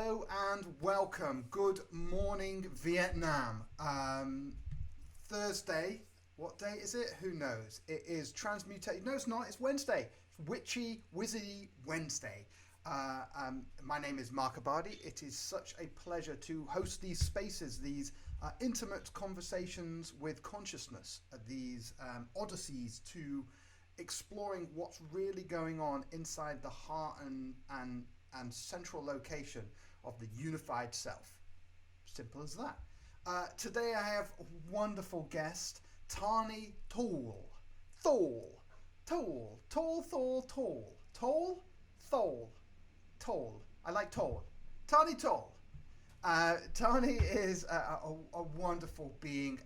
Hello and welcome. Good morning, Vietnam. Thursday. What day is it? Who knows? It is transmutated. No, it's not. It's Wednesday. It's Witchy, Wizardy Wednesday. My name is Markabadi. It is such a pleasure to host these spaces, these intimate conversations with consciousness, these odysseys to exploring what's really going on inside the heart and central location of the unified self. Simple as that. Today I have a wonderful guest, Tani Thole. Thole. Thole. Thole. Thole. Thole. Thole. Thole. Thole. I like Thole. Tani Thole. Tani is a wonderful being.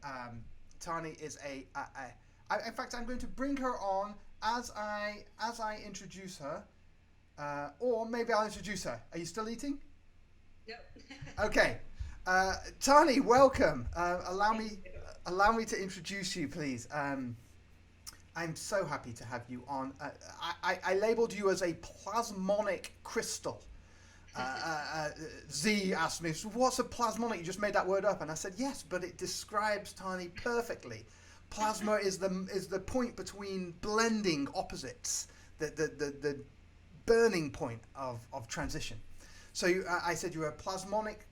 Tani is in fact, I'm going to bring her on as I introduce her. Or maybe I'll introduce her. Are you still eating? Yep. Okay. Tani, welcome. Allow me to introduce you, please. I'm so happy to have you on. I labeled you as a plasmonic crystal. Z asked me, so what's a plasmonic? You just made that word up. And I said, yes, but it describes Tani perfectly. Plasma is the point between blending opposites, the burning point of transition. So I said you're a plasmonic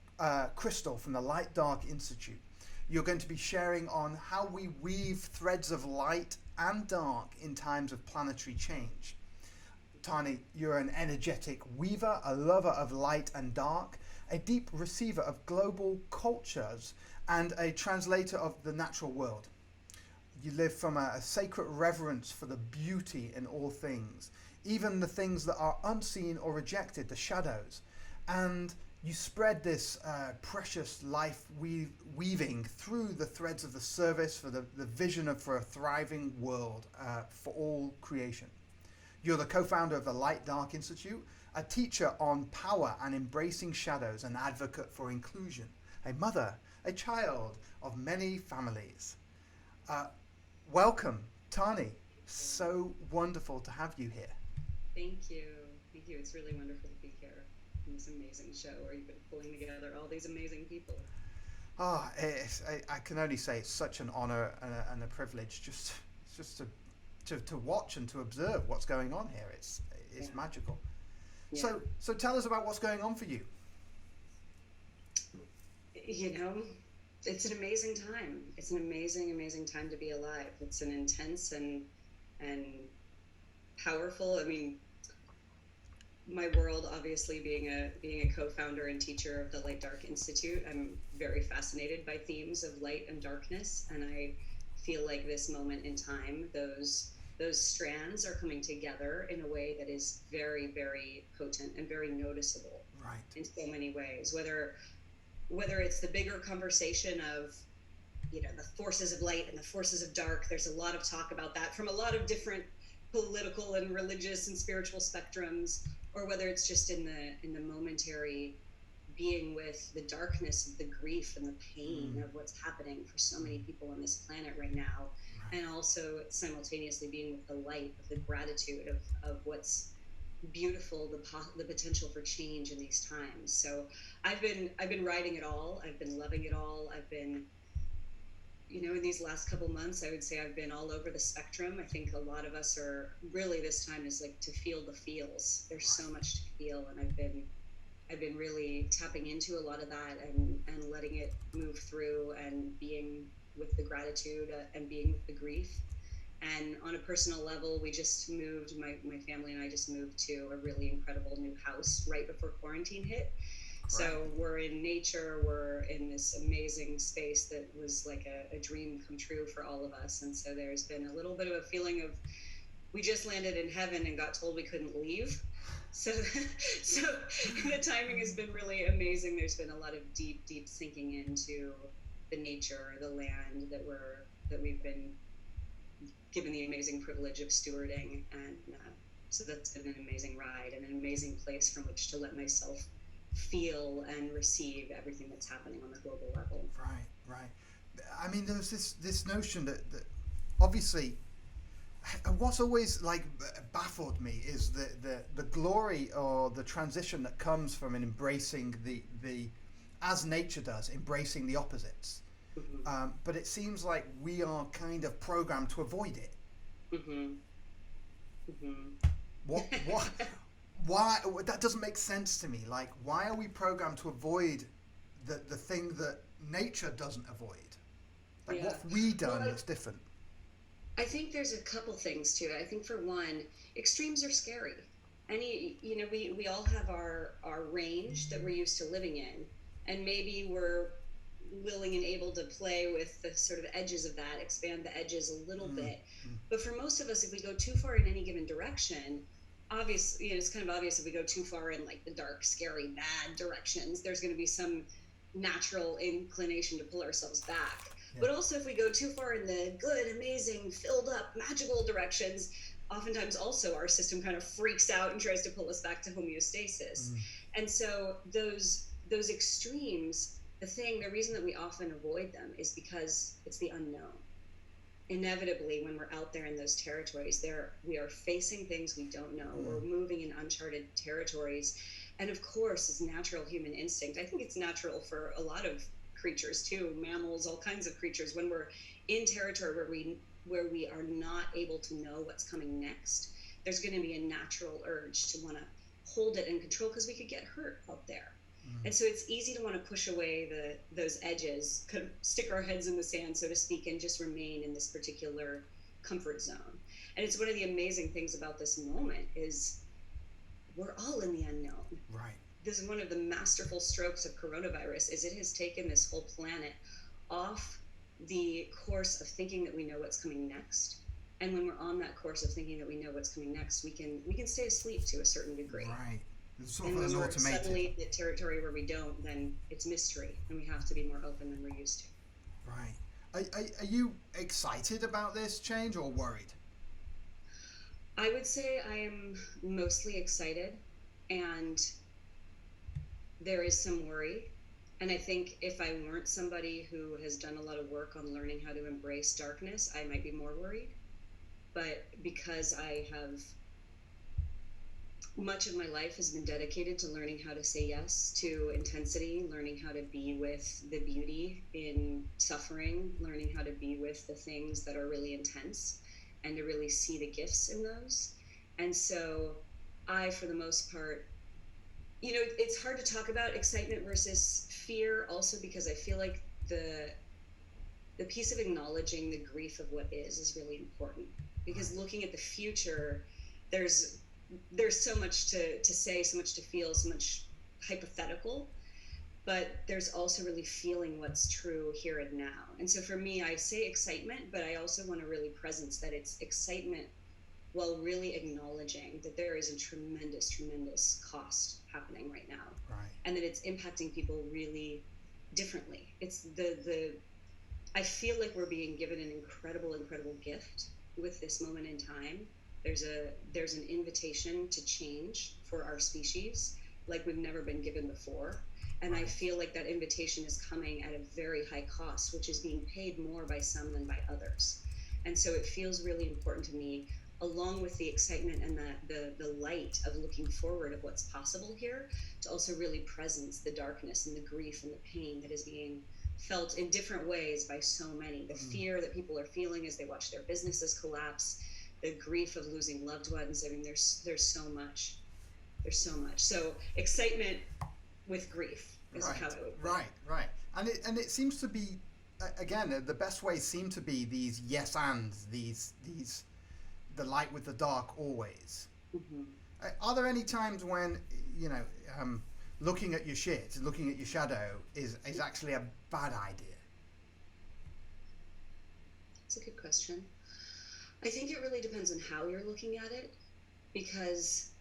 crystal from the Light Dark Institute. You're going to be sharing on how we weave threads of light and dark in times of planetary change. Tani, you're an energetic weaver, a lover of light and dark, a deep receiver of global cultures, and a translator of the natural world. You live from a sacred reverence for the beauty in all things, even the things that are unseen or rejected, the shadows. And you spread this precious life weaving through the threads of the service for the vision for a thriving world for all creation. You're the co-founder of the Light Dark Institute, a teacher on power and embracing shadows, an advocate for inclusion, a mother, a child of many families. Welcome, Tani. So wonderful to have you here. Thank you. Thank you. It's really wonderful to be here in this amazing show where you've been pulling together all these amazing people. I can only say it's such an honor and a privilege just to watch and to observe what's going on here. It's magical. Yeah. So tell us about what's going on for you. You know, it's an amazing time. It's an amazing time to be alive. It's an intense and powerful. I mean, my world, obviously being a co-founder and teacher of the Light Dark Institute, I'm very fascinated by themes of light and darkness, and I feel like this moment in time, those strands are coming together in a way that is very, very potent and very noticeable. Right. In so many ways. Whether it's the bigger conversation of, you know, the forces of light and the forces of dark. There's a lot of talk about that from a lot of different political and religious and spiritual spectrums, or whether it's just in the momentary being with the darkness of the grief and the pain of what's happening for so many people on this planet right now, and also simultaneously being with the light of the gratitude of what's beautiful, the potential for change in these times. So I've been riding it all. I've been loving it all. I've been, you know, in these last couple months, I would say I've been all over the spectrum. I think a lot of us are really, this time is like to feel the feels. There's so much to feel, and I've been really tapping into a lot of that and letting it move through and being with the gratitude and being with the grief. And on a personal level, we just moved, my family and I just moved to a really incredible new house right before quarantine hit. Right. So we're in nature, we're in this amazing space that was like a dream come true for all of us. And so there's been a little bit of a feeling of, we just landed in heaven and got told we couldn't leave. So the timing has been really amazing. There's been a lot of deep sinking into the nature, the land that we've been given the amazing privilege of stewarding, and so that's been an amazing ride and an amazing place from which to let myself feel and receive everything that's happening on the global level. Right. I mean, there's this notion that obviously And what's always like baffled me is the glory or the transition that comes from an embracing the as nature does, embracing the opposites. Mm-hmm. But it seems like we are kind of programmed to avoid it. Mm-hmm. Mm-hmm. What why that doesn't make sense to me. Like, why are we programmed to avoid the thing that nature doesn't avoid? Like, Yeah. what have we done Well, that's different? I think there's a couple things to it. I think for one, extremes are scary. We all have our range that we're used to living in, and maybe we're willing and able to play with the sort of edges of that, expand the edges a little Mm, bit. mm, But for most of us, if we go too far in any given direction, obviously, it's kind of obvious if we go too far in like the dark, scary, bad directions, there's going to be some natural inclination to pull ourselves back. yeah. But also, if we go too far in the good, amazing, filled up, magical directions, oftentimes also our system kind of freaks out and tries to pull us back to homeostasis. Mm, And so those extremes, the reason that we often avoid them is because it's the unknown. Inevitably, when we're out there in those territories, there we are facing things we don't know. mm, We're moving in uncharted territories, and of course, it's natural human instinct. I think it's natural for a lot of creatures too, mammals, all kinds of creatures. When we're in territory where we are not able to know what's coming next, there's going to be a natural urge to want to hold it and control because we could get hurt out there. mm. And so it's easy to want to push away those edges, kind of stick our heads in the sand, so to speak, and just remain in this particular comfort zone. And it's one of the amazing things about this moment is we're all in the unknown. Right. This is one of the masterful strokes of coronavirus is it has taken this whole planet off the course of thinking that we know what's coming next. And when we're on that course of thinking that we know what's coming next, we can stay asleep to a certain degree. Right. It's sort And of when an we're automated. suddenly in the territory where we don't, then it's mystery, and we have to be more open than we're used to. Right. Are you excited about this change or worried? I would say I am mostly excited, and there is some worry. And I think if I weren't somebody who has done a lot of work on learning how to embrace darkness, I might be more worried. But because I have much of my life has been dedicated to learning how to say yes to intensity, learning how to be with the beauty in suffering, learning how to be with the things that are really intense and to really see the gifts in those. And so I, for the most part, it's hard to talk about excitement versus fear also because I feel like the piece of acknowledging the grief of what is really important because looking at the future, there's so much to say, so much to feel, so much hypothetical, but there's also really feeling what's true here and now. And so for me, I say excitement, but I also want to really presence that it's excitement while really acknowledging that there is a tremendous, tremendous cost happening right now. Right. And that it's impacting people really differently. It's I feel like we're being given an incredible, incredible gift with this moment in time. There's an invitation to change for our species like we've never been given before. And I feel like that invitation is coming at a very high cost, which is being paid more by some than by others. And so it feels really important to me, along with the excitement and the light of looking forward of what's possible here, to also really presence the darkness and the grief and the pain that is being felt in different ways by so many. The fear that people are feeling as they watch their businesses collapse, the grief of losing loved ones. I mean, there's so much. There's so much. So excitement with grief is how I would put it. Right. And it seems to be, again, the best ways seem to be these yes ands, these the light with the dark always. Mm-hmm. Are there any times when looking at your shit, looking at your shadow is actually a bad idea? That's a good question. I think it really depends on how you're looking at it, because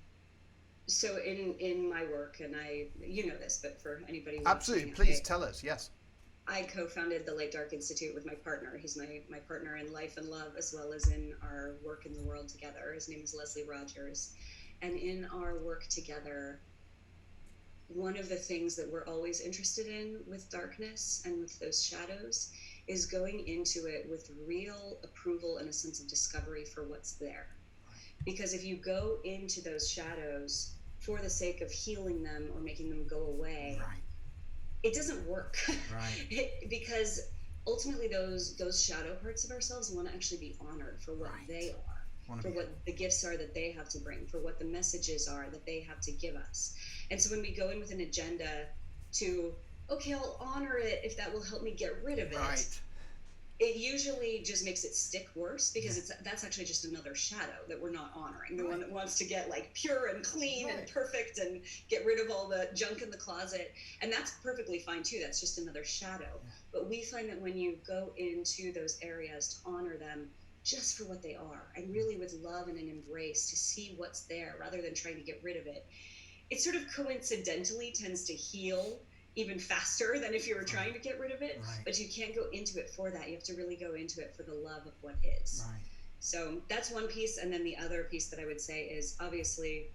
so in my work, and you know this, but for anybody Absolutely, please tell us. Yes. I co-founded the Light Dark Institute with my partner. He's my partner in life and love, as well as in our work in the world together. His name is Leslie Rogers. And in our work together, one of the things that we're always interested in with darkness and with those shadows is going into it with real approval and a sense of discovery for what's there. Because if you go into those shadows for the sake of healing them or making them go away, right. it doesn't work. Right. Because ultimately those shadow parts of ourselves want to actually be honored for what Right. they are, for what the gifts are that they have to bring, for what the messages are that they have to give us. And so when we go in with an agenda to, okay, I'll honor it if that will help me get rid of it, right. it usually just makes it stick worse, because that's actually just another shadow that we're not honoring. The one that wants to get like pure and clean and perfect and get rid of all the junk in the closet. And that's perfectly fine too. That's just another shadow. But we find that when you go into those areas to honor them just for what they are, and really with love and an embrace to see what's there rather than trying to get rid of it, it sort of coincidentally tends to heal even faster than if you were trying to get rid of it. But you can't go into it for that. You have to really go into it for the love of what is. So that's one piece. And then the other piece that I would say is, obviously,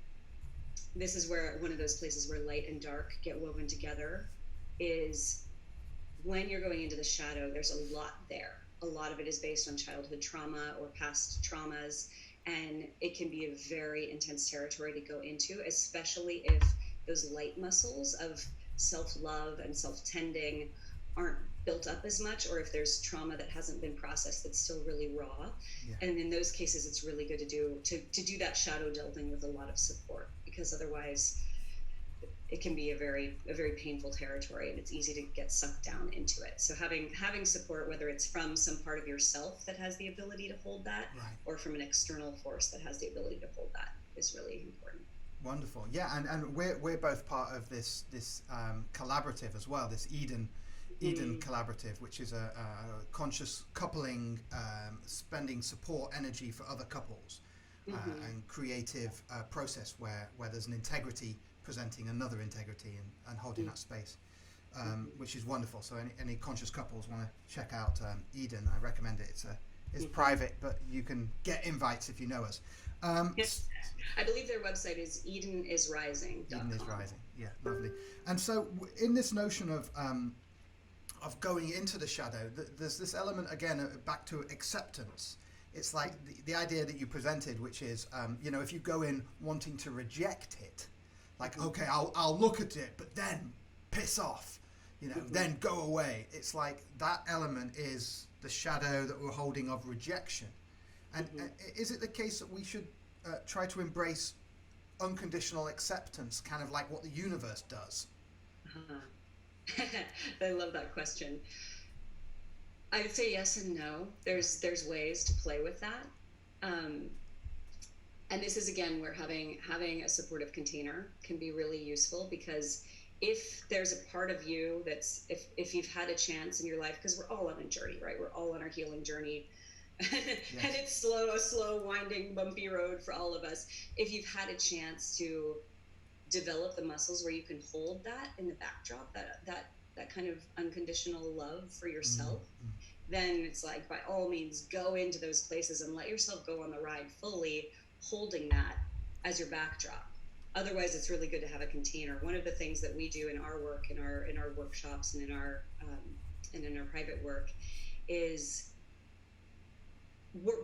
this is where one of those places where light and dark get woven together, is when you're going into the shadow, there's a lot there. A lot of it is based on childhood trauma or past traumas, and it can be a very intense territory to go into, especially if those light muscles of self-love and self-tending aren't built up as much, or if there's trauma that hasn't been processed that's still really raw. And in those cases, it's really good to do that shadow delving with a lot of support, because otherwise it can be a very painful territory, and it's easy to get sucked down into it. So having support, whether it's from some part of yourself that has the ability to hold that, or from an external force that has the ability to hold that, is really important. Wonderful. Yeah, and we're both part of this collaborative as well, this Eden collaborative, which is a conscious coupling, spending support energy for other couples, and creative process where there's an integrity presenting another integrity and holding that space, which is wonderful. So any conscious couples want to check out Eden, I recommend it. It's private, but you can get invites if you know us. Yes, I believe their website is edenisrising.com. Eden is Rising, yeah, lovely. And so in this notion of going into the shadow, there's this element again back to acceptance. It's like the idea that you presented, which is if you go in wanting to reject it, like okay, I'll look at it, but then piss off, then go away. It's like that element is the shadow that we're holding of rejection. And is it the case that we should try to embrace unconditional acceptance, kind of like what the universe does? I love that question. I would say yes and no. There's ways to play with that. And this is, again, where having a supportive container can be really useful, because if there's a part of you that's, if you've had a chance in your life, because we're all on a journey, right? We're all on our healing journey. And it's a slow, winding, bumpy road for all of us. If you've had a chance to develop the muscles where you can hold that in the backdrop, that kind of unconditional love for yourself, then it's like, by all means, go into those places and let yourself go on the ride fully, holding that as your backdrop. Otherwise, it's really good to have a container. One of the things that we do in our work, in our workshops, and in our private work, is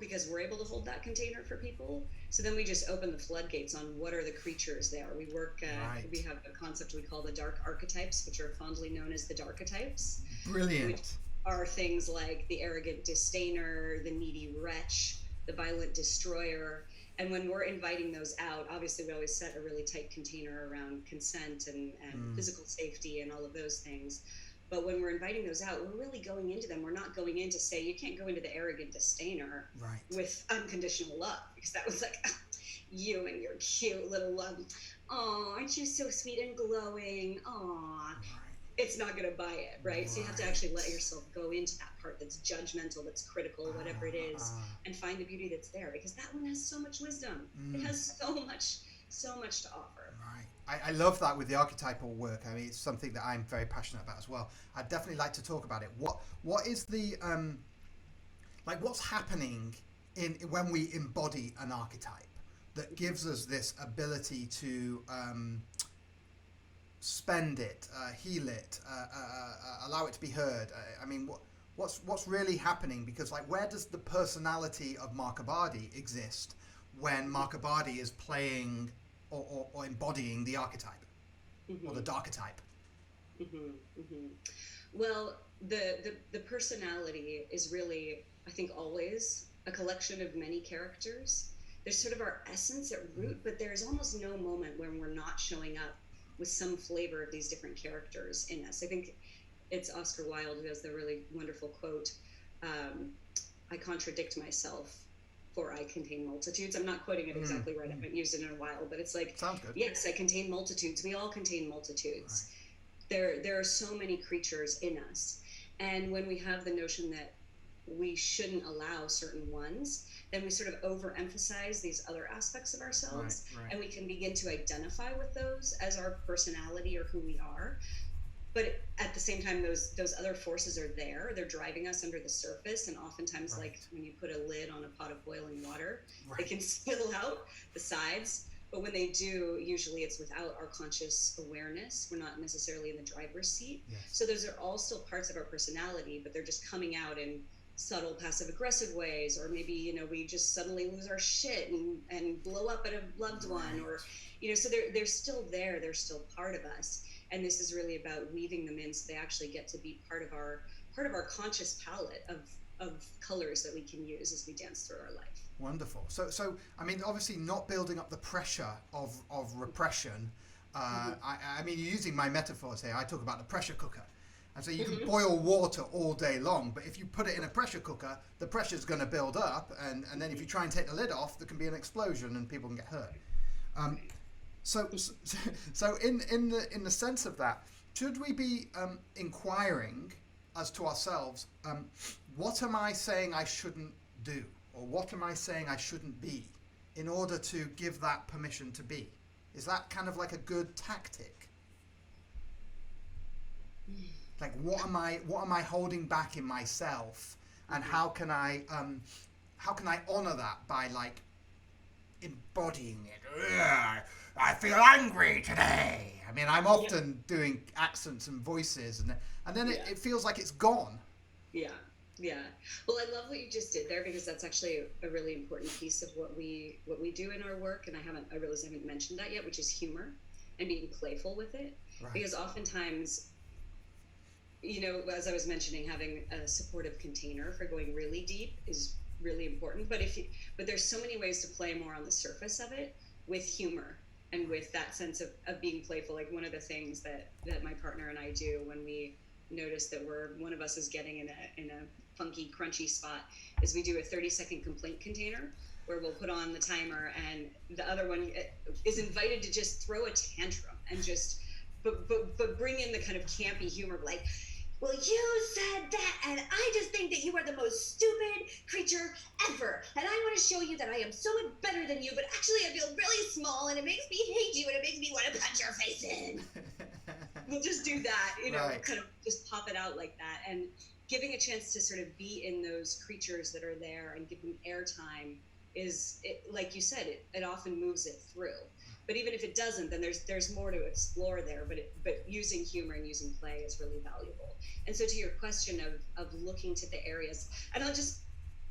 because we're able to hold that container for people. So then we just open the floodgates on what are the creatures there. We work, we have a concept we call the Dark Archetypes, which are fondly known as the Dark Archetypes. Brilliant. Which are things like the arrogant disdainer, the needy wretch, the violent destroyer. And when we're inviting those out, obviously we always set a really tight container around consent and physical safety and all of those things. But when we're inviting those out, we're really going into them. We're not going in to say, you can't go into the arrogant disdainer with unconditional love, because that was like, you and your cute little love. Oh, aren't you so sweet and glowing? Aw. It's not going to buy it, right? So you have to actually let yourself go into that part that's judgmental, that's critical, whatever it is, and find the beauty that's there, because that one has so much wisdom. It has so much to offer. Right. I love that with the archetypal work. I mean, it's something that I'm very passionate about as well. I'd definitely like to talk about it. What is the what's happening when we embody an archetype that gives us this ability to spend it, heal it, allow it to be heard? I mean, what's really happening, because like where does the personality of Markabadi exist when Markabadi is playing or embodying the archetype or the dark archetype? Well, the personality is really, I think, always a collection of many characters. There's sort of our essence at root, but there's almost no moment when we're not showing up with some flavor of these different characters in us. I think it's Oscar Wilde who has the really wonderful quote, I contradict myself, for I contain multitudes. I'm not quoting it exactly right. I haven't used it in a while, but it's like, sounds good. Yes, I contain multitudes. We all contain multitudes. Right. There are so many creatures in us. And when we have the notion that we shouldn't allow certain ones, then we sort of overemphasize these other aspects of ourselves, and we can begin to identify with those as our personality or who we are. But at the same time, those other forces are there. They're driving us under the surface, and oftentimes, like when you put a lid on a pot of boiling water, they can spill out the sides. But when they do, usually it's without our conscious awareness. We're not necessarily in the driver's seat. Yes. So those are all still parts of our personality, but they're just coming out in subtle passive-aggressive ways, or maybe, we just suddenly lose our shit and blow up at a loved one, or, so they're still there. They're still part of us. And this is really about weaving them in so they actually get to be part of our conscious palette of colors that we can use as we dance through our life. Wonderful. So I mean, obviously not building up the pressure of repression. I mean, you're using my metaphors here. I talk about the pressure cooker. And so you can boil water all day long, but if you put it in a pressure cooker, the pressure's going to build up, and then if you try and take the lid off, there can be an explosion and people can get hurt. So in the sense of that, should we be inquiring as to ourselves, what am I saying I shouldn't do, or what am I saying I shouldn't be, in order to give that permission to be? Is that kind of like a good tactic? Like, what am I holding back in myself, and how can I honor that by like embodying it? Ugh, I feel angry today. I mean, I'm often doing accents and voices, and then it feels like it's gone. Yeah. Well, I love what you just did there, because that's actually a really important piece of what we do in our work, and I realize I haven't mentioned that yet, which is humor and being playful with it. Right. Because oftentimes, as I was mentioning, having a supportive container for going really deep is really important. But there's so many ways to play more on the surface of it with humor and with that sense of being playful. Like one of the things that my partner and I do when we notice that one of us is getting in a funky, crunchy spot is we do a 30-second complaint container where we'll put on the timer, and the other one is invited to just throw a tantrum and just but bring in the kind of campy humor, like, well, you said that, and I just think that you are the most stupid creature ever, and I want to show you that I am so much better than you, but actually I feel really small, and it makes me hate you, and it makes me want to punch your face in. We'll just do that, kind of just pop it out like that, and giving a chance to sort of be in those creatures that are there and give them airtime like you said, it often moves it through. But even if it doesn't, then there's more to explore there. But using humor and using play is really valuable. And so to your question of looking to the areas, and I'll just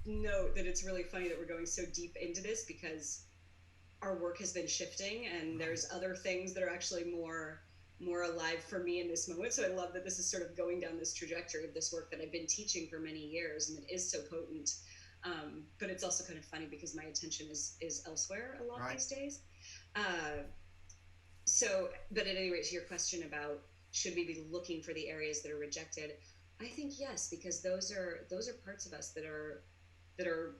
note that it's really funny that we're going so deep into this, because our work has been shifting, and there's other things that are actually more alive for me in this moment. So I love that this is sort of going down this trajectory of this work that I've been teaching for many years, and it is so potent. But it's also kind of funny because my attention is elsewhere a lot these days. But at any rate, to your question about should we be looking for the areas that are rejected, I think yes, because those are parts of us that are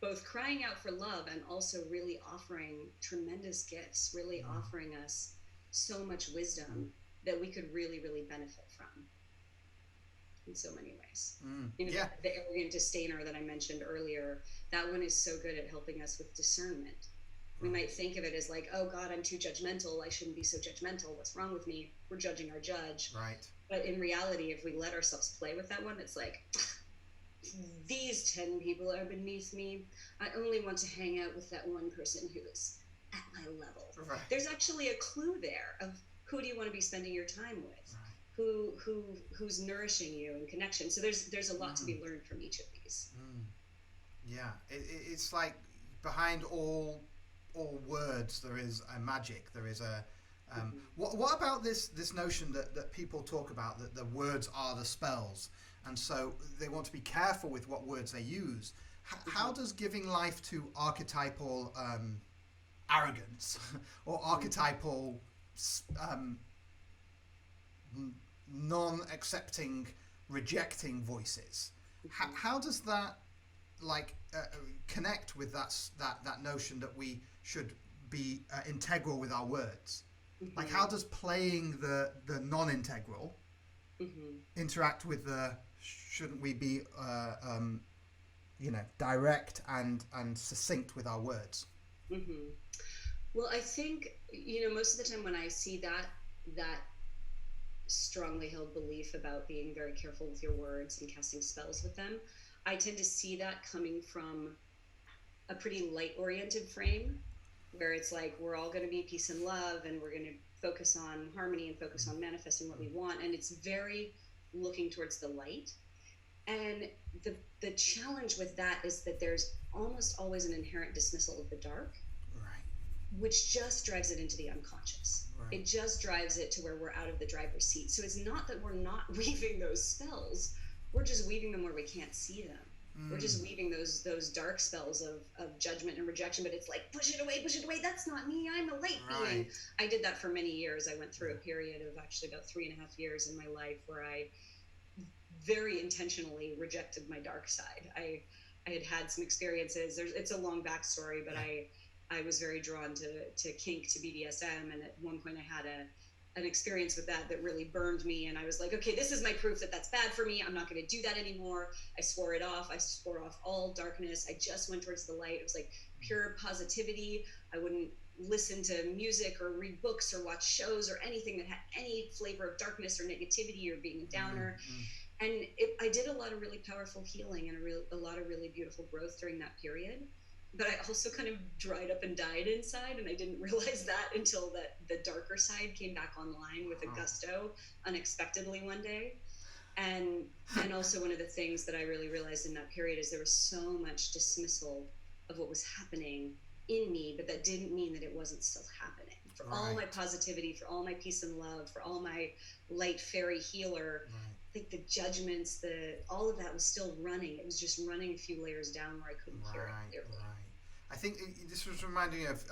both crying out for love and also really offering tremendous gifts, really offering us so much wisdom that we could really, really benefit from in so many ways. The arrogant disdainer that I mentioned earlier, that one is so good at helping us with discernment. We might think of it as like, oh God, I'm too judgmental. I shouldn't be so judgmental. What's wrong with me? We're judging our judge. Right. But in reality, if we let ourselves play with that one, it's like, these 10 people are beneath me. I only want to hang out with that one person who's at my level. Right. There's actually a clue there of who do you want to be spending your time with. who's nourishing you in connection. So there's a lot to be learned from each of these. Yeah, it's like behind all words there is a magic. There is a what about this notion that people talk about, that the words are the spells, and so they want to be careful with what words they use. How does giving life to archetypal arrogance or archetypal non-accepting, rejecting voices, how does that connect with that notion that we should be integral with our words? Like, how does playing the non-integral interact with the shouldn't we be direct and succinct with our words? Well, I think most of the time when I see that strongly held belief about being very careful with your words and casting spells with them, I tend to see that coming from a pretty light-oriented frame, where it's like we're all going to be peace and love, and we're going to focus on harmony and focus on manifesting what we want, and it's very looking towards the light. And the challenge with that is that there's almost always an inherent dismissal of the dark, which just drives it into the unconscious. It just drives it to where we're out of the driver's seat. So it's not that we're not weaving those spells, we're just weaving them where we can't see them. We're just weaving those dark spells of judgment and rejection, but it's like, push it away, that's not me, I'm a light being. I did that for many years. I went through a period of actually about 3.5 years in my life where I very intentionally rejected my dark side. I had some experiences. It's a long backstory, but I was very drawn to kink, to BDSM, and at one point I had an experience with that really burned me, and I was like, okay, this is my proof that that's bad for me. I'm not going to do that anymore. I swore it off. I swore off all darkness. I just went towards the light. It was like pure positivity. I wouldn't listen to music or read books or watch shows or anything that had any flavor of darkness or negativity or being a downer. And I did a lot of really powerful healing and a lot of really beautiful growth during that period. But I also kind of dried up and died inside, and I didn't realize that until the darker side came back online with a gusto unexpectedly one day. And also one of the things that I really realized in that period is there was so much dismissal of what was happening in me, but that didn't mean that it wasn't still happening. For all my positivity, for all my peace and love, for all my light fairy healer, I think the judgments, all of that was still running. It was just running a few layers down where I couldn't hear it clearly. I think this was reminding me of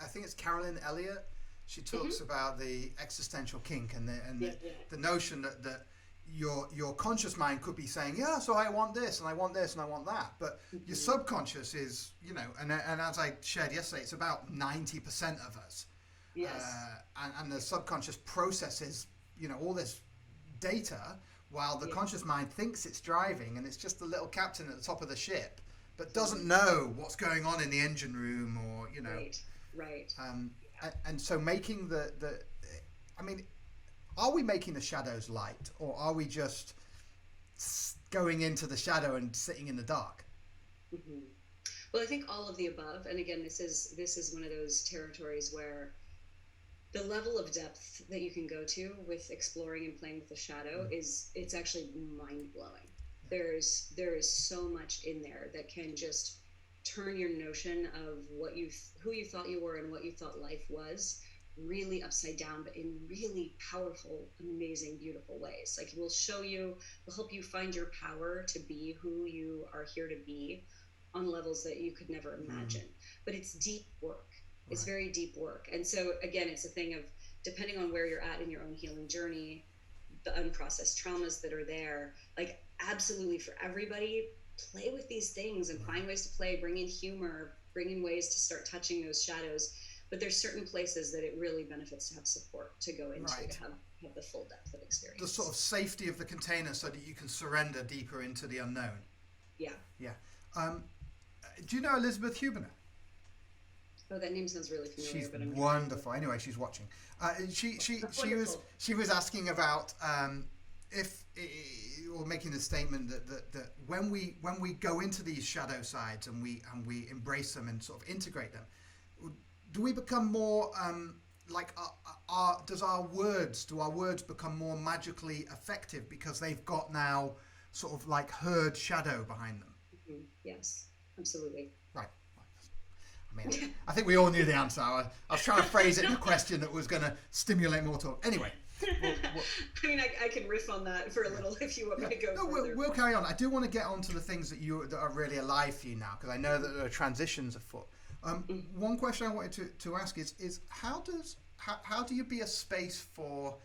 I think it's Carolyn Elliott. She talks about the existential kink and the notion that your conscious mind could be saying, yeah, so I want this and I want this and I want that, but your subconscious is, and as I shared yesterday, it's about 90% of us. And the subconscious processes, all this data, while the conscious mind thinks it's driving, and it's just the little captain at the top of the ship, but doesn't know what's going on in the engine room, or and so making are we making the shadows light, or are we just going into the shadow and sitting in the dark? Well, I think all of the above. And again, this is one of those territories where the level of depth that you can go to with exploring and playing with the shadow it's actually mind-blowing. There is so much in there that can just turn your notion of who you thought you were and what you thought life was really upside down, but in really powerful, amazing, beautiful ways. Like, it will help you find your power to be who you are here to be on levels that you could never imagine. But it's deep work. It's very deep work. And so again, it's a thing of, depending on where you're at in your own healing journey, the unprocessed traumas that are there, like, absolutely, for everybody, play with these things and find ways to play, bring in humor, bring in ways to start touching those shadows. But there's certain places that it really benefits to have support to go into, to have the full depth of experience. The sort of safety of the container so that you can surrender deeper into the unknown. Yeah. Do you know Elizabeth Hubener? Oh, that name sounds really familiar. She's wonderful. Anyway, she's watching. She was asking about or making the statement that when we go into these shadow sides and we embrace them and sort of integrate them, do we become more like do our words become more magically effective because they've got now sort of like herd shadow behind them? Mm-hmm. Yes, absolutely. Right. I mean, I think we all knew the answer. I was trying to phrase it in a question that was going to stimulate more talk. Anyway. I mean, I can riff on that for a little if you want me to go further. We'll carry on. I do want to get on to the things that are really alive for you now, because I know that there are transitions afoot. One question I wanted to ask is how do you be a space for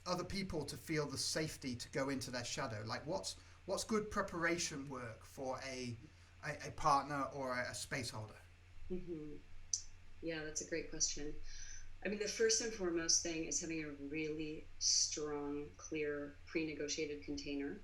other people to feel the safety to go into their shadow? Like what's good preparation work for a partner or a space holder? Mm-hmm. Yeah, that's a great question. I mean, the first and foremost thing is having a really strong, clear, pre-negotiated container.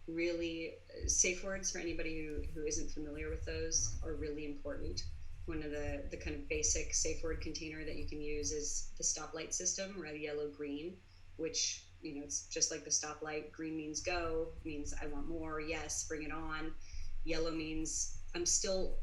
Really, safe words for anybody who isn't familiar with those are really important. One of the kind of basic safe word container that you can use is the stoplight system, red, yellow, green, which, it's just like the stoplight. Green means go, means I want more, yes, bring it on. Yellow means I'm still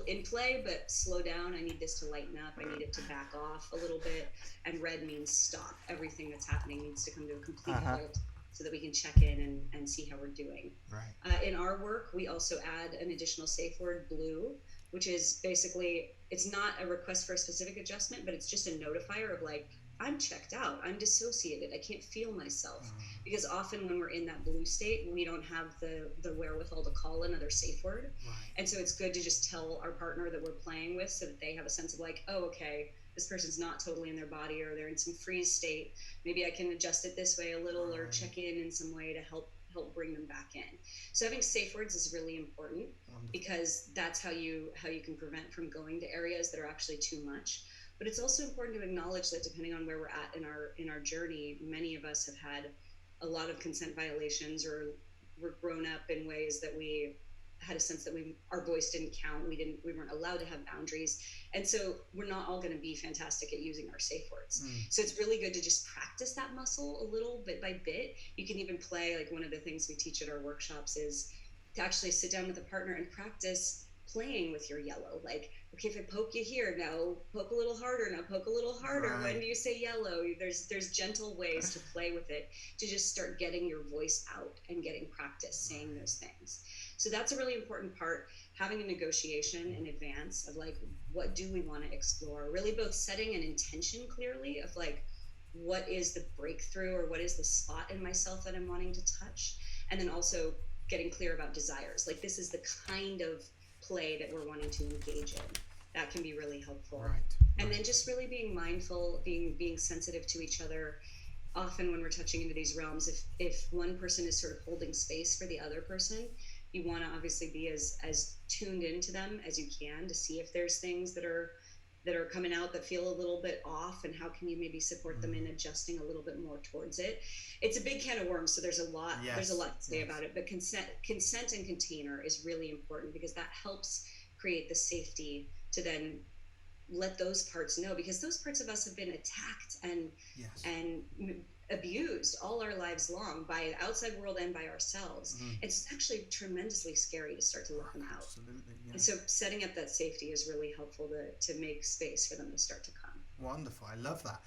in play, but slow down. I need this to lighten up. I need it to back off a little bit. And red means stop. Everything that's happening needs to come to a complete halt so that we can check in and see how we're doing. Right. In our work, we also add an additional safe word, blue, which is basically, it's not a request for a specific adjustment, but it's just a notifier of like, I'm checked out. I'm dissociated. I can't feel myself. Because often when we're in that blue state, we don't have the wherewithal to call another safe word. Right. And so it's good to just tell our partner that we're playing with so that they have a sense of like, oh, okay, this person's not totally in their body or they're in some freeze state. Maybe I can adjust it this way a little or check in some way to help bring them back in. So having safe words is really important because that's how you can prevent from going to areas that are actually too much. But it's also important to acknowledge that depending on where we're at in our journey, many of us have had a lot of consent violations or were grown up in ways that we had a sense that our voice didn't count. We weren't allowed to have boundaries. And so we're not all going to be fantastic at using our safe words. So it's really good to just practice that muscle a little bit by bit. You can even play, like one of the things we teach at our workshops is to actually sit down with a partner and practice playing with your yellow. Like, okay, if I poke you here, now poke a little harder, now poke a little harder. Right. When do you say yellow? There's gentle ways to play with it, to just start getting your voice out and getting practice saying those things. So that's a really important part, having a negotiation in advance of like, what do we want to explore? Really both setting an intention clearly of like, what is the breakthrough or what is the spot in myself that I'm wanting to touch? And then also getting clear about desires. Like, this is the kind of play that we're wanting to engage in. That can be really helpful. Right. And then just really being mindful, being sensitive to each other. Often when we're touching into these realms, if one person is sort of holding space for the other person, you want to obviously be as tuned into them as you can to see if there's things that are coming out that feel a little bit off, and how can you maybe support them in adjusting a little bit more towards it. It's a big can of worms, so there's a lot to say about it, but consent and container is really important because that helps create the safety to then let those parts know, because those parts of us have been attacked and abused all our lives long by the outside world and by ourselves. It's actually tremendously scary to start to let them out. Absolutely, yeah. And so setting up that safety is really helpful to make space for them to start to come. Wonderful, I love that.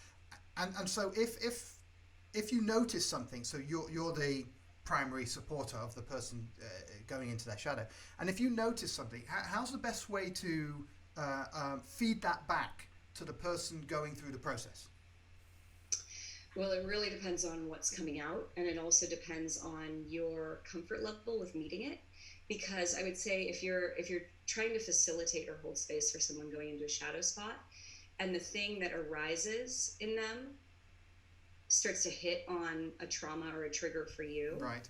And so if you notice something, so you're the primary supporter of the person going into their shadow, and if you notice something, how's the best way to feed that back to the person going through the process? Well, it really depends on what's coming out, and it also depends on your comfort level with meeting it. Because I would say if you're trying to facilitate or hold space for someone going into a shadow spot, and the thing that arises in them starts to hit on a trauma or a trigger for you, right,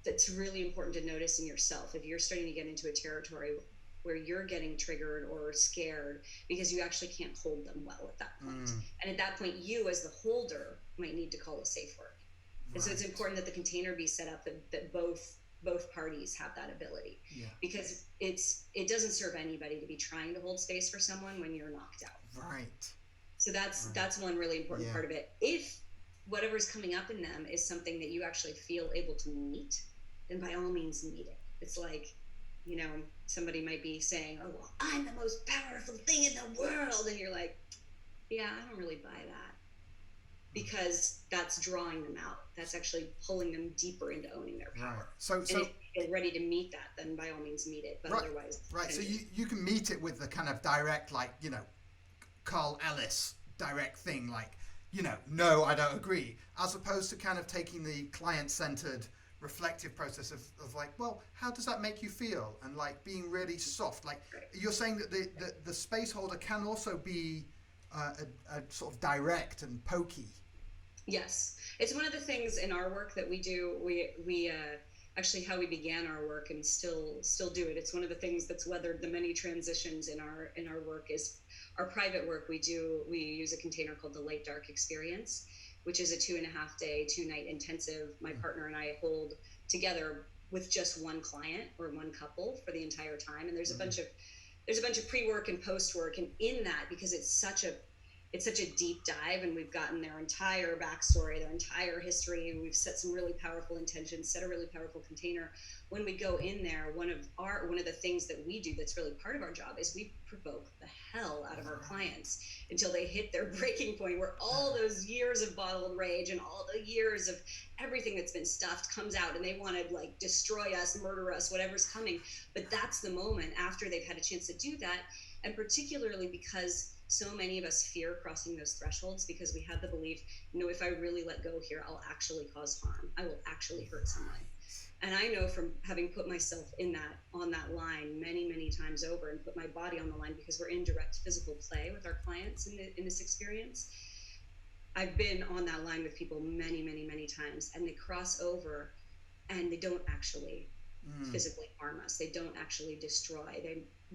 that's really important to notice in yourself. If you're starting to get into a territory where you're getting triggered or scared because you actually can't hold them well at that point. And at that point, you as the holder might need to call a safe word. And so it's important that the container be set up that both parties have that ability, because it doesn't serve anybody to be trying to hold space for someone when you're knocked out. Right. So that's one really important part of it. If whatever's coming up in them is something that you actually feel able to meet, then by all means meet it. It's like, somebody might be saying, oh, well, I'm the most powerful thing in the world. And you're like, Yeah, I don't really buy that, because that's drawing them out. That's actually pulling them deeper into owning their Right. power. So And if you're ready to meet that, then by all means meet it. But right, otherwise, right. So you can meet it with the kind of direct, like, you know, Carl Ellis direct thing, like, you know, no, I don't agree, as opposed to kind of taking the client-centered reflective process of like, well, how does that make you feel, and like being really soft. Like, you're saying that the space holder can also be a sort of direct and pokey. Yes, it's one of the things in our work that we do. We actually, how we began our work and still do it. It's one of the things that's weathered the many transitions in our work. Is our private work. We use a container called the Light Dark Experience, which is a 2.5-day, 2-night intensive. My partner and I hold together with just one client or one couple for the entire time. And there's a bunch of pre-work and post-work, and in that, because it's such a deep dive, and we've gotten their entire backstory, their entire history, and we've set some really powerful intentions, set a really powerful container. When we go in there, one of the things that we do that's really part of our job is we provoke the hell out of our clients until they hit their breaking point, where all those years of bottled rage and all the years of everything that's been stuffed comes out, and they want to like destroy us, murder us, whatever's coming. But that's the moment after they've had a chance to do that. And particularly because so many of us fear crossing those thresholds, because we have the belief, if I really let go here, I'll actually cause harm. I will actually hurt someone. And I know from having put myself on that line many, many times over, and put my body on the line, because we're in direct physical play with our clients in this experience. I've been on that line with people many, many, many times, and they cross over and they don't actually physically harm us. They don't actually destroy.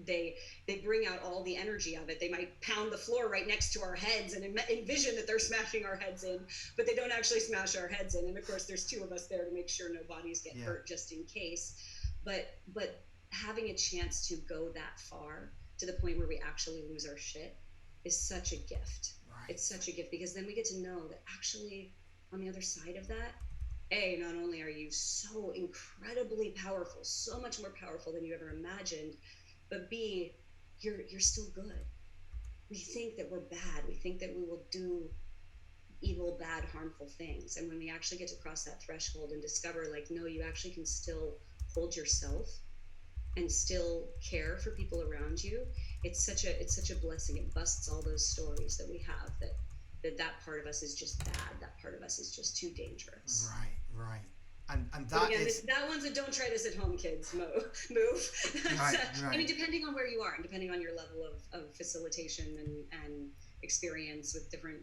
They bring out all the energy of it. They might pound the floor right next to our heads and envision that they're smashing our heads in, but they don't actually smash our heads in. And of course, there's two of us there to make sure no bodies get hurt, just in case. But having a chance to go that far, to the point where we actually lose our shit, is such a gift. Right. It's such a gift, because then we get to know that actually on the other side of that, A, not only are you so incredibly powerful, so much more powerful than you ever imagined, but B, you're still good. We think that we're bad. We think that we will do evil, bad, harmful things. And when we actually get to cross that threshold and discover, like, no, you actually can still hold yourself and still care for people around you, it's such a blessing. It busts all those stories that we have that part of us is just bad. That part of us is just too dangerous. Right. And that again, is... that one's a don't try this at home, kids move. Right. I mean, depending on where you are and depending on your level of facilitation and experience with different,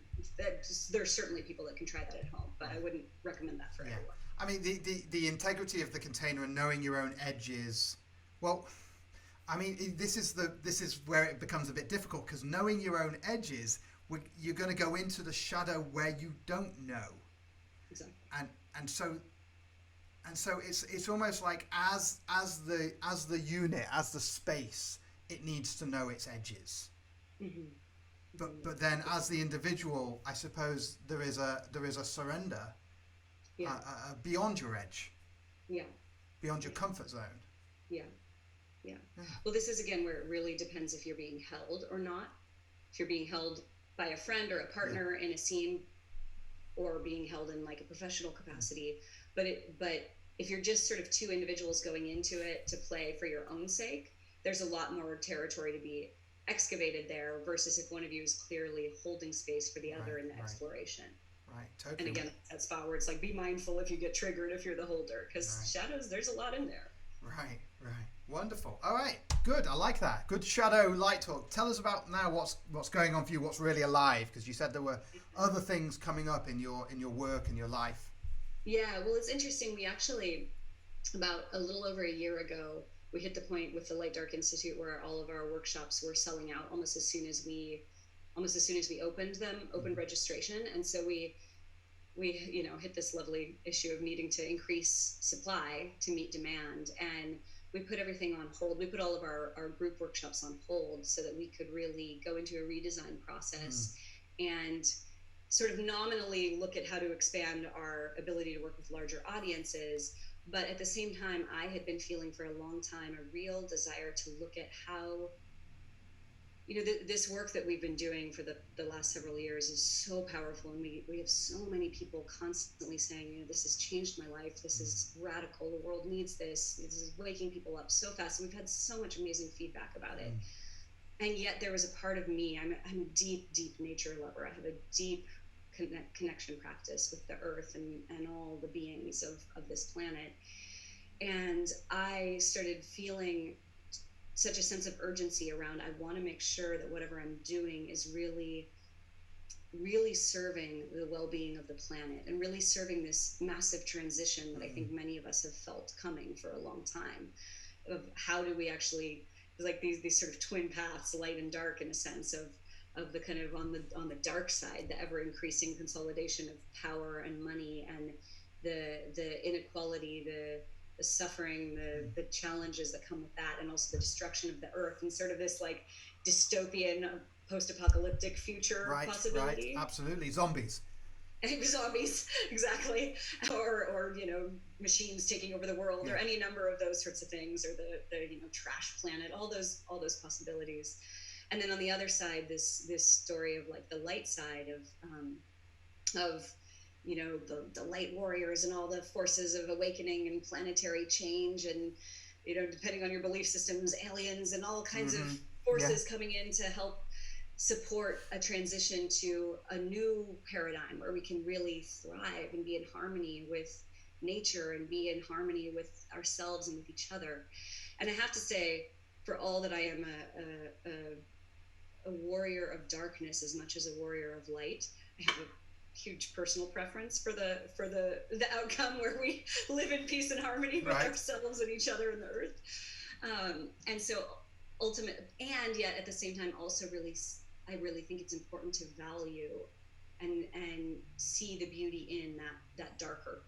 there's certainly people that can try that at home, but I wouldn't recommend that for everyone. I mean, the integrity of the container and knowing your own edges, well, I mean, this is where it becomes a bit difficult, because knowing your own edges, you're going to go into the shadow where you don't know. Exactly. And so it's almost like as the unit, as the space, it needs to know its edges. Mm-hmm. But then as the individual, I suppose there is a surrender beyond your edge. Yeah. Beyond your comfort zone. Yeah. Well, this is again where it really depends if you're being held or not. If you're being held by a friend or a partner in a scene, or being held in like a professional capacity. But if you're just sort of two individuals going into it to play for your own sake, there's a lot more territory to be excavated there, versus if one of you is clearly holding space for the other in the exploration. Right, totally. And again, that spot where it's like, be mindful if you get triggered, if you're the holder, because shadows, there's a lot in there. Right. Wonderful. All right, good. I like that. Good shadow light talk. Tell us about now what's going on for you. What's really alive? Because you said there were other things coming up in your work and your life. Yeah. Well, it's interesting. We actually, about a little over a year ago, we hit the point with the Light Dark Institute where all of our workshops were selling out almost as soon as we opened registration, and so we hit this lovely issue of needing to increase supply to meet demand, and we put everything on hold. We put all of our group workshops on hold so that we could really go into a redesign process and sort of nominally look at how to expand our ability to work with larger audiences. But at the same time, I had been feeling for a long time a real desire to look at how this work that we've been doing for the last several years is so powerful, and we have so many people constantly saying, this has changed my life, this is radical, the world needs this is waking people up so fast, and we've had so much amazing feedback about it. And yet there was a part of me, I'm a deep nature lover. I have a deep connection practice with the earth and all the beings of this planet, and I started feeling such a sense of urgency around, I want to make sure that whatever I'm doing is really, really serving the well-being of the planet, and really serving this massive transition that I think many of us have felt coming for a long time, of how do we actually, like these sort of twin paths, light and dark, in a sense of the kind of on the dark side, the ever increasing consolidation of power and money, and the inequality, the suffering, the challenges that come with that, and also the destruction of the earth, and sort of this like dystopian post-apocalyptic future possibility. Right, absolutely. Zombies, exactly, or machines taking over the world, or any number of those sorts of things, or the trash planet, all those possibilities. And then on the other side, this story of like the light side of the light warriors and all the forces of awakening and planetary change, and depending on your belief systems, aliens and all kinds of forces coming in to help support a transition to a new paradigm where we can really thrive and be in harmony with nature and be in harmony with ourselves and with each other. And I have to say, for all that I am a warrior of darkness as much as a warrior of light, I have a huge personal preference for the outcome where we live in peace and harmony with ourselves and each other and the earth. And so and yet at the same time also I really think it's important to value and see the beauty in that darker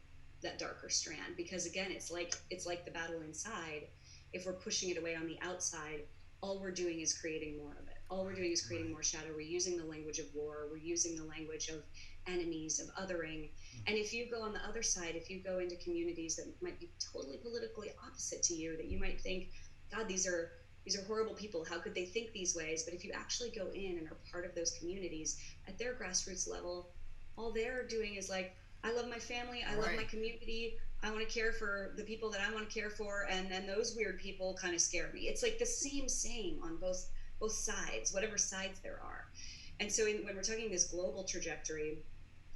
strand, because again, it's like the battle inside. If we're pushing it away on the outside, all we're doing is creating more of it. All we're doing is creating more shadow. We're using the language of war. We're using the language of enemies, of othering. And if you go on the other side, if you go into communities that might be totally politically opposite to you, that you might think, God, these are horrible people, how could they think these ways? But if you actually go in and are part of those communities, at their grassroots level, all they're doing is like, I love my family, I love my community, I want to care for the people that I want to care for, and then those weird people kind of scare me. It's like the same on both sides, whatever sides there are. And so when we're talking this global trajectory,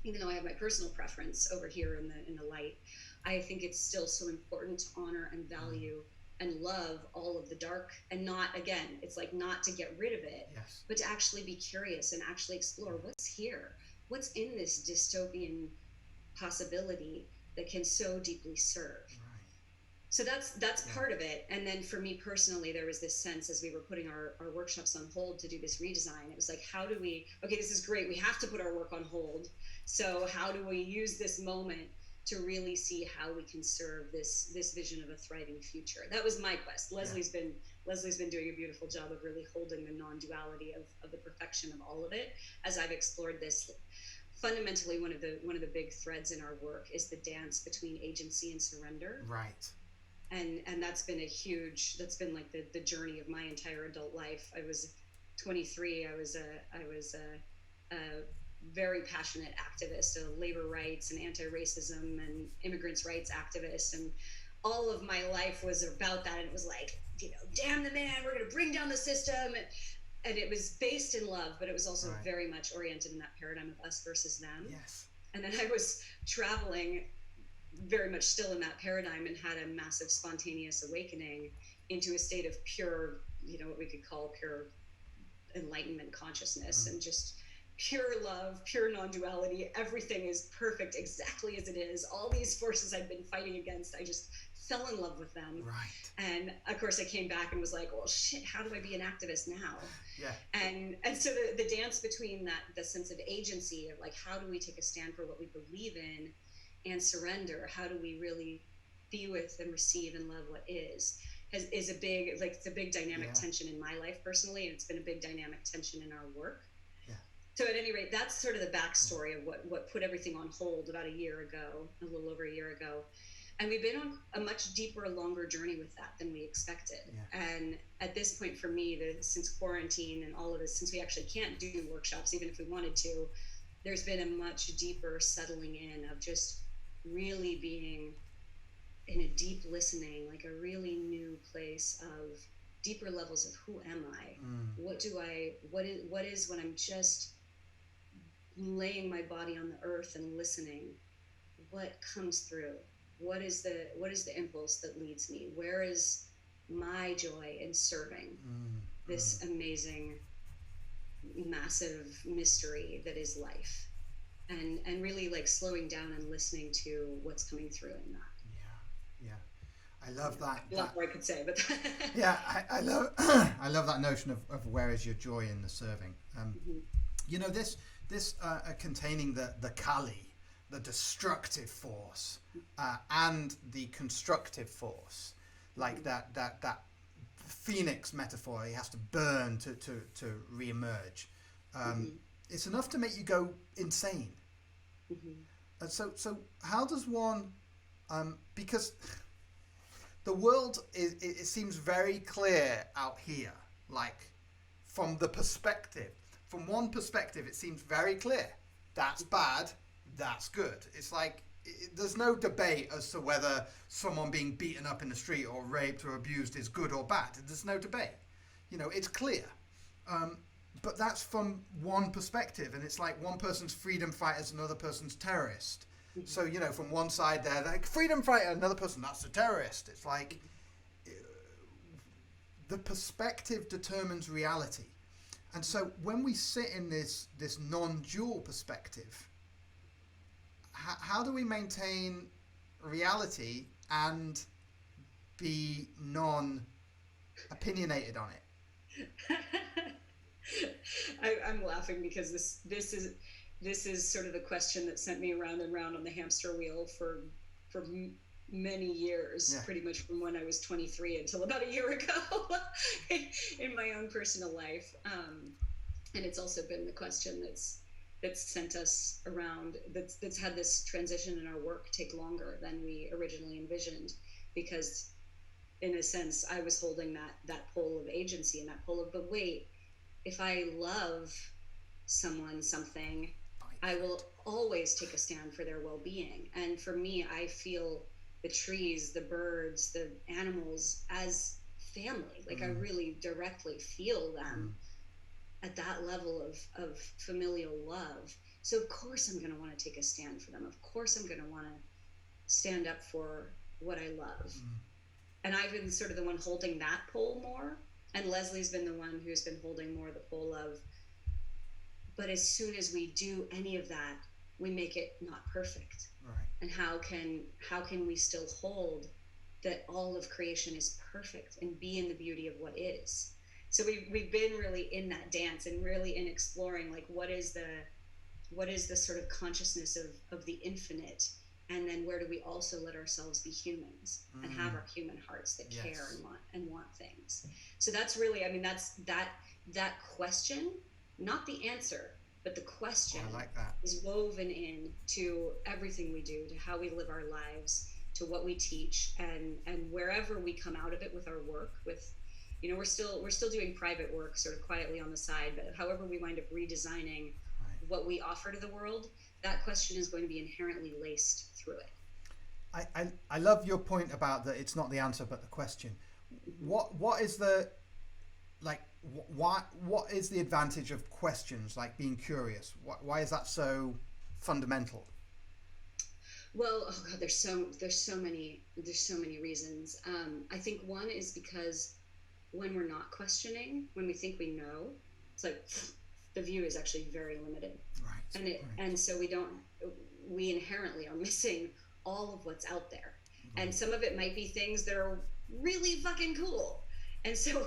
even though I have my personal preference over here in the light, I think it's still so important to honor and value and love all of the dark, and not, again, it's like not to get rid of it, but to actually be curious and actually explore what's here, what's in this dystopian possibility that can so deeply serve. So that's part of it. And then for me personally, there was this sense as we were putting our workshops on hold to do this redesign, it was like, how do we, okay, this is great, we have to put our work on hold, so how do we use this moment to really see how we can serve this vision of a thriving future? That was my quest. Leslie's been doing a beautiful job of really holding the non-duality of the perfection of all of it as I've explored this. Fundamentally, one of the big threads in our work is the dance between agency and surrender. Right. And that's been like the journey of my entire adult life. I was 23. I was a very passionate activist, a labor rights and anti-racism and immigrants' rights activist, and all of my life was about that. And it was like, damn the man, we're going to bring down the system. And it was based in love, but it was also very much oriented in that paradigm of us versus them. Yes. And then I was traveling very much still in that paradigm, and had a massive spontaneous awakening into a state of pure, what we could call pure enlightenment consciousness, and just pure love, pure non-duality. Everything is perfect exactly as it is. All these forces I've been fighting against, I just fell in love with them. Right. And of course I came back and was like, well, shit, how do I be an activist now? Yeah. And so the dance between the sense of agency of like, how do we take a stand for what we believe in, and surrender, how do we really be with and receive and love what is a big, like, it's a big dynamic tension in my life personally, and it's been a big dynamic tension in our work. Yeah. So at any rate, that's sort of the backstory of what put everything on hold about a little over a year ago. And we've been on a much deeper, longer journey with that than we expected. Yeah. And at this point for me, since quarantine and all of this, since we actually can't do workshops, even if we wanted to, there's been a much deeper settling in of just really being in a deep listening, like a really new place of deeper levels of who am I? What is when I'm just laying my body on the earth and listening, what comes through? What is the impulse that leads me? Where is my joy in serving this amazing, massive mystery that is life? And really like slowing down and listening to what's coming through in that. I love that. A lot more I could say, but yeah, I love I love that notion of where is your joy in the serving. You know, this containing the Kali, the destructive force, and the constructive force, like that phoenix metaphor. He has to burn to re-emerge. It's enough to make you go insane. And so how does one, because the world it seems very clear out here, like from one perspective, it seems very clear. That's bad, that's good. It's like, there's no debate as to whether someone being beaten up in the street or raped or abused is good or bad. There's no debate. You know, it's clear. But that's from one perspective, and it's like one person's freedom fighter is another person's terrorist. So, you know, from one side they're like freedom fighter, another person, that's a terrorist. It's like the perspective determines reality. And so when we sit in this non-dual perspective, how do we maintain reality and be non-opinionated on it? I'm laughing because this is sort of the question that sent me round and round on the hamster wheel for many years, pretty much from when I was 23 until about a year ago in my own personal life. And it's also been the question that's sent us around, that's had this transition in our work take longer than we originally envisioned, because in a sense I was holding that pole of agency and that pole of, but wait, if I love something, I will always take a stand for their well-being. And for me, I feel the trees, the birds, the animals as family. Like I really directly feel them at that level of familial love. So of course I'm going to want to take a stand for them. Of course I'm going to want to stand up for what I love. And I've been sort of the one holding that pole more. And Leslie's been the one who's been holding more the pole of, but as soon as we do any of that, we make it not perfect. Right. And how can we still hold that all of creation is perfect and be in the beauty of what is? So we've been really in that dance and really in exploring, like, what is the sort of consciousness of the infinite, and then where do we also let ourselves be humans and have our human hearts that care and want things. So that's really, I mean, that's that question, not the answer, but the question is woven in to everything we do, to how we live our lives, to what we teach, and wherever we come out of it with our work. With, you know, we're still doing private work sort of quietly on the side, but however we wind up redesigning what we offer to the world, that question is going to be inherently laced through it. I love your point about that it's not the answer but the question. What is the, like, what is the advantage of questions, like being curious? Why is that so fundamental? Well, oh God, there's so many reasons. I think one is because when we're not questioning, when we think we know, it's like the view is actually very limited. Right. And so we inherently are missing all of what's out there. Right. And some of it might be things that are really fucking cool. And so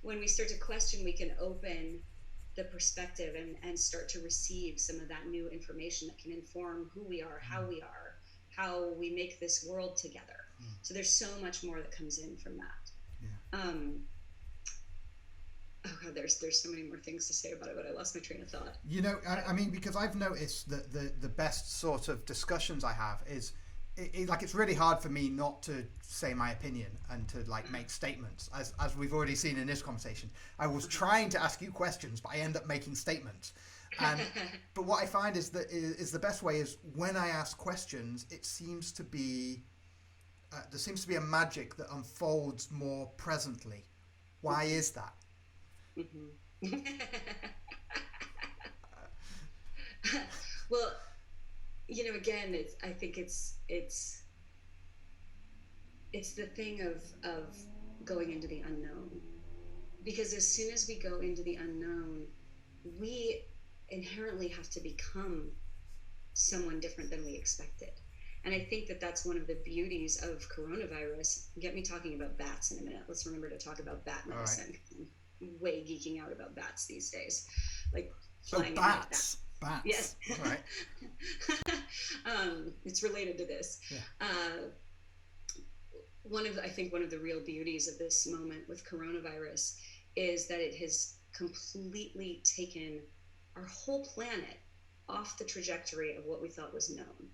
when we start to question, we can open the perspective and start to receive some of that new information that can inform who we are, how we make this world together. So there's so much more that comes in from that. Oh God, there's so many more things to say about it, but I lost my train of thought. You know, I mean, because I've noticed that the best sort of discussions I have is like it's really hard for me not to say my opinion and to like make statements, as we've already seen in this conversation. I was trying to ask you questions, but I end up making statements. And but what I find is that is the best way is when I ask questions, it seems to be there seems to be a magic that unfolds more presently. Why is that? Mm-hmm. Well, again, I think it's the thing of going into the unknown, because as soon as we go into the unknown, we inherently have to become someone different than we expected. And I think that that's one of the beauties of coronavirus. Get me talking about bats in a minute. Let's remember to talk about bat medicine. Right. I'm way geeking out about bats these days, like flying bats. Bats. Yes. All right. It's related to this. Yeah. I think one of the real beauties of this moment with coronavirus is that it has completely taken our whole planet off the trajectory of what we thought was known.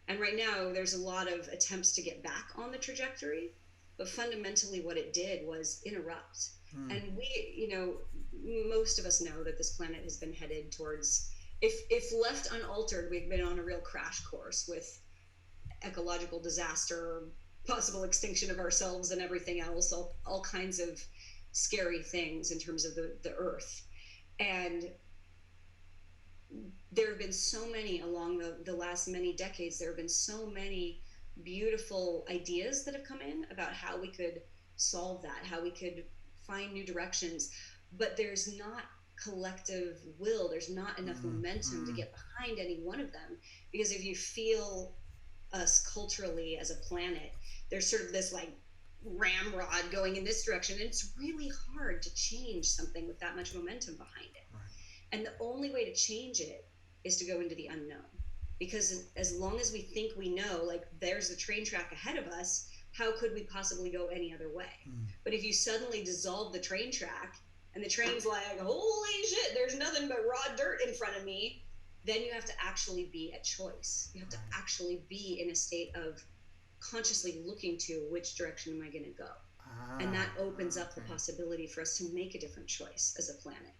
And right now, there's a lot of attempts to get back on the trajectory, but fundamentally what it did was interrupt. And we, most of us know that this planet has been headed towards, if left unaltered, we've been on a real crash course with ecological disaster, possible extinction of ourselves and everything else, all kinds of scary things in terms of the earth. And there have been so many along the last many decades, there have been so many beautiful ideas that have come in about how we could solve that, how we could find new directions, but there's not collective will, there's not enough momentum to get behind any one of them. Because if you feel us culturally as a planet, there's sort of this like ramrod going in this direction, and it's really hard to change something with that much momentum behind it. Right. And the only way to change it is to go into the unknown, because as long as we think we know, like there's the train track ahead of us, how could we possibly go any other way? But if you suddenly dissolve the train track and the train's like, holy shit, there's nothing but raw dirt in front of me, then you have to actually be at choice. You have to actually be in a state of consciously looking to which direction am I going to go. And that opens up the possibility for us to make a different choice as a planet.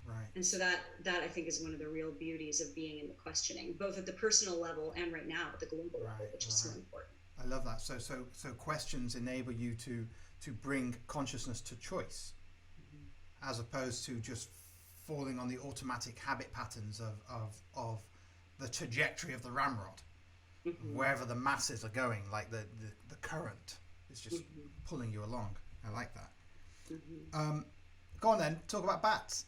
Right. And so that I think is one of the real beauties of being in the questioning, both at the personal level and right now at the global level, which is so important. I love that. So questions enable you to bring consciousness to choice, as opposed to just falling on the automatic habit patterns of the trajectory of the ramrod, wherever the masses are going, like the current is just pulling you along. I like that. Go on then, talk about bats.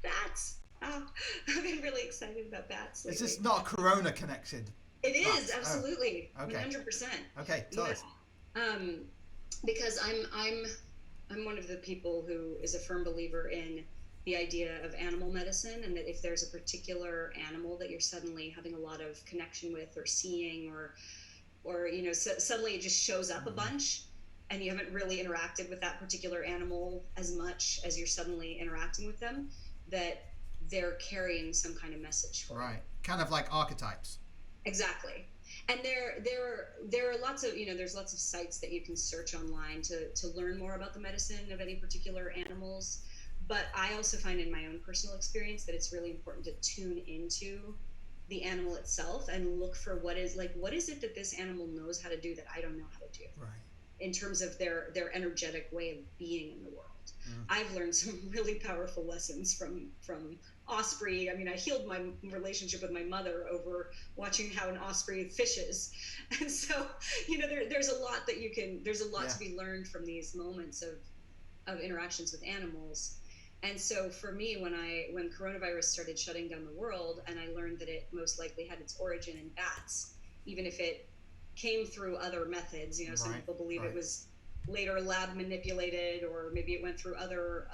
Bats. Oh, I've been really excited about bats lately. Is this not a corona connection? It is, absolutely. Oh, okay. 100%. Okay, tell us. Because I'm one of the people who is a firm believer in the idea of animal medicine, and that if there's a particular animal that you're suddenly having a lot of connection with or seeing, or suddenly it just shows up a bunch, and you haven't really interacted with that particular animal as much as you're suddenly interacting with them, that they're carrying some kind of message for you. Right. Kind of like archetypes. Exactly. And there are lots of, there's lots of sites that you can search online to learn more about the medicine of any particular animals. But I also find in my own personal experience that it's really important to tune into the animal itself and look for what is it that this animal knows how to do that I don't know how to do. Right. In terms of their energetic way of being in the world. I've learned some really powerful lessons from osprey. I mean, I healed my relationship with my mother over watching how an osprey fishes. And so, there's a lot that to be learned from these moments of interactions with animals. And so for me, when coronavirus started shutting down the world, and I learned that it most likely had its origin in bats, even if it came through other methods, some people believe it was later lab manipulated, or maybe it went through other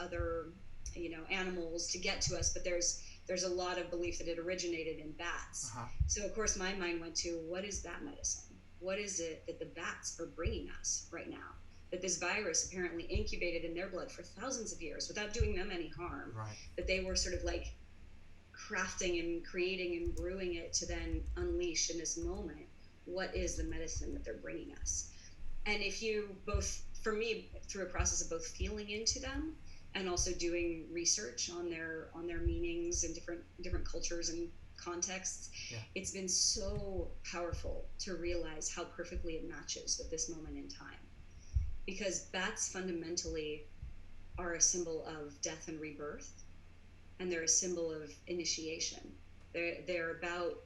animals to get to us, but there's a lot of belief that it originated in bats. So of course my mind went to, what is bat medicine? What is it that the bats are bringing us right now, that this virus apparently incubated in their blood for thousands of years without doing them any harm, that they were sort of like crafting and creating and brewing it to then unleash in this moment? what is the medicine that they're bringing us. And if you both, for me, through a process of both feeling into them and also doing research on their meanings in different cultures and contexts, it's been so powerful to realize how perfectly it matches with this moment in time. Because bats fundamentally are a symbol of death and rebirth, and they're a symbol of initiation. They're about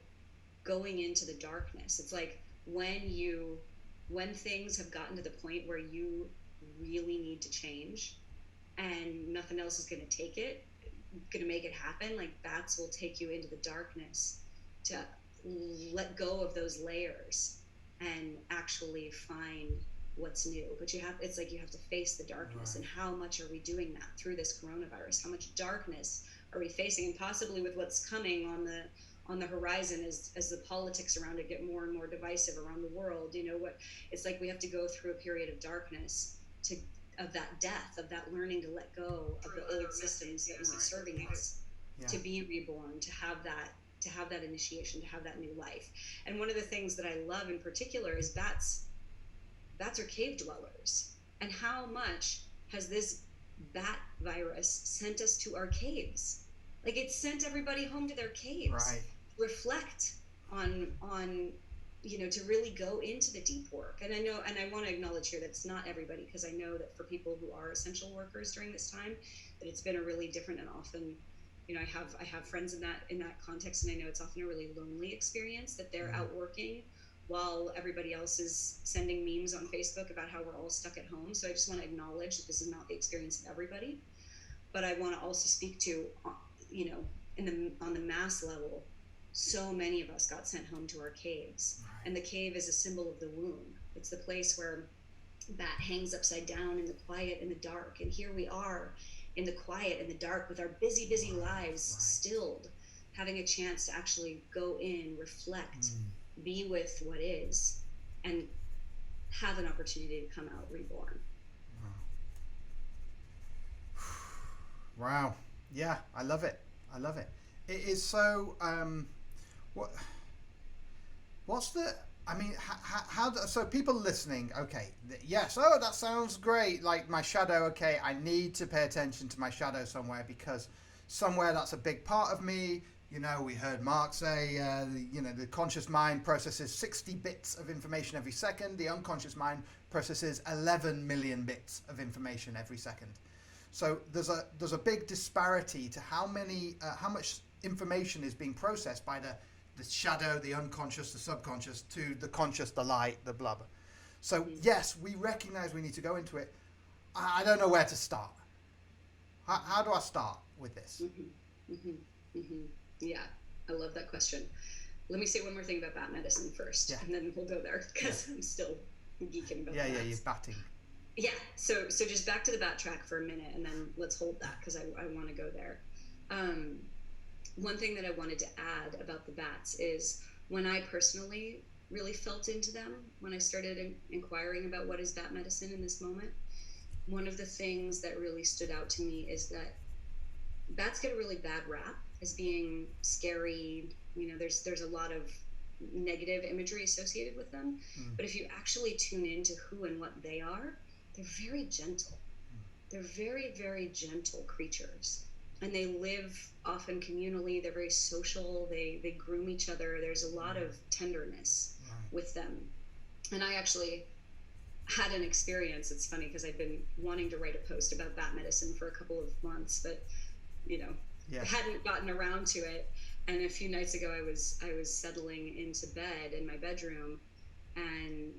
going into the darkness. It's like when things have gotten to the point where you really need to change and nothing else is going to make it happen, like bats will take you into the darkness to let go of those layers and actually find what's new. But it's like you have to face the darkness. Right. And how much are we doing that through this coronavirus? How much darkness are we facing, and possibly with what's coming on the horizon as the politics around it get more and more divisive around the world? It's like we have to go through a period of darkness of that death, of that learning to let go of the old systems that were serving us, to be reborn, to have that initiation, to have that new life. And one of the things that I love in particular is bats are cave dwellers. And how much has this bat virus sent us to our caves? Like, it sent everybody home to their caves. Right. Reflect on to really go into the deep work. And I want to acknowledge here that it's not everybody, because I know that for people who are essential workers during this time, that it's been a really different and often, I have friends in that context, and I know it's often a really lonely experience that they're out working while everybody else is sending memes on Facebook about how we're all stuck at home. So I just want to acknowledge that this is not the experience of everybody. But I want to also speak to, on the mass level, so many of us got sent home to our caves. Right. And the cave is a symbol of the womb. It's the place where bat hangs upside down in the quiet and the dark. And here we are in the quiet and the dark with our busy lives stilled, having a chance to actually go in, reflect, be with what is, and have an opportunity to come out reborn. Wow. Yeah, I love it. It is so, so people listening, okay, yes, that sounds great, like my shadow, okay, I need to pay attention to my shadow somewhere, because somewhere that's a big part of me. We heard Mark say, the conscious mind processes 60 bits of information every second. The unconscious mind processes 11 million bits of information every second. So there's a big disparity to how much information is being processed by the shadow, the unconscious, the subconscious, to the conscious, the light, the blah, blah. So yes, we recognize we need to go into it. I don't know where to start. How do I start with this? Yeah, I love that question. Let me say one more thing about bat medicine first, and then we'll go there, because I'm still geeking about bats. You're batting. Yeah, so just back to the bat track for a minute, and then let's hold that, because I want to go there. One thing that I wanted to add about the bats is when I personally really felt into them, when I started inquiring about what is bat medicine in this moment, one of the things that really stood out to me is that bats get a really bad rap as being scary. There's a lot of negative imagery associated with them. But if you actually tune into who and what they are, they're very gentle. They're very, very gentle creatures. And they live often communally. They're very social. They groom each other. There's a lot of tenderness with them. And I actually had an experience. It's funny, because I've been wanting to write a post about bat medicine for a couple of months, but hadn't gotten around to it. And a few nights ago, I was settling into bed in my bedroom and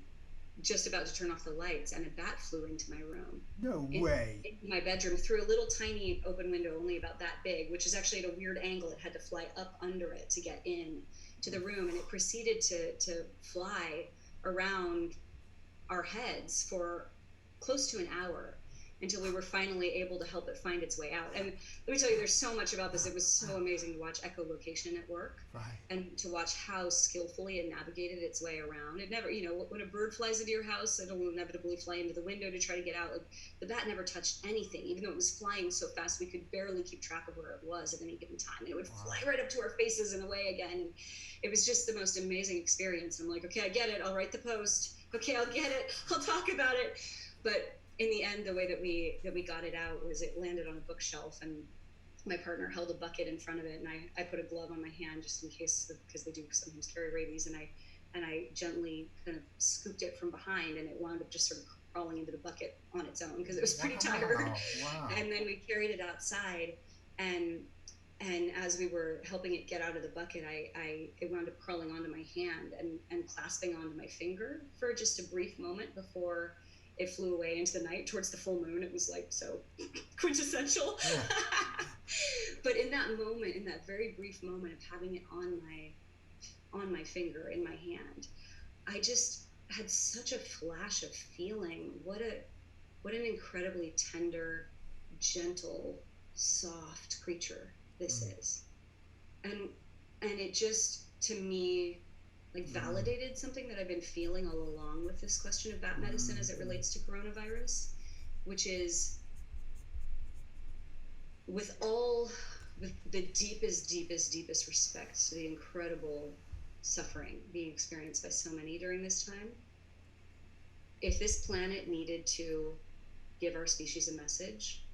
just about to turn off the lights, and a bat flew into my room. No way. In my bedroom, through a little tiny open window, only about that big, which is actually at a weird angle. It had to fly up under it to get in to the room, and it proceeded to fly around our heads for close to an hour. until we were finally able to help it find its way out. And let me tell you, there's so much about this. It was so amazing to watch echolocation at work, and to watch how skillfully it navigated its way around. It never, when a bird flies into your house, it'll inevitably fly into the window to try to get out. Like, the bat never touched anything, even though it was flying so fast we could barely keep track of where it was at any given time. And it would fly right up to our faces and away again. And it was just the most amazing experience. I'm like, okay, I get it. I'll write the post. Okay, I'll get it. I'll talk about it. But in the end, the way that we got it out was it landed on a bookshelf, and my partner held a bucket in front of it, and I put a glove on my hand just in case, because they do sometimes carry rabies, and I gently kind of scooped it from behind, and it wound up just sort of crawling into the bucket on its own because it was pretty tired. Wow. And then we carried it outside, and as we were helping it get out of the bucket, it wound up crawling onto my hand and clasping onto my finger for just a brief moment before it flew away into the night towards the full moon. It was like so quintessential. Yeah. But in that moment, in that very brief moment of having it on my finger, in my hand, I just had such a flash of feeling what an incredibly tender, gentle, soft creature this is. And it just, to me, like, validated something that I've been feeling all along with this question of bat medicine as it relates to coronavirus, which is with the deepest respect to the incredible suffering being experienced by so many during this time. If this planet needed to give our species a message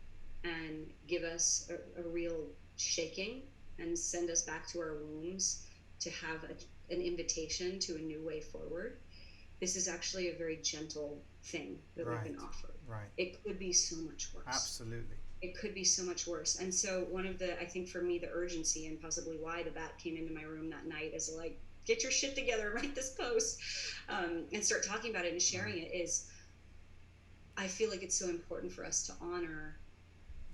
and give us a real shaking and send us back to our wombs to have an invitation to a new way forward, this is actually a very gentle thing that we've been offered. Right. It could be so much worse. Absolutely. It could be so much worse. And so one of I think for me, the urgency and possibly why the bat came into my room that night is like, get your shit together, write this post, and start talking about it and sharing it, is I feel like it's so important for us to honor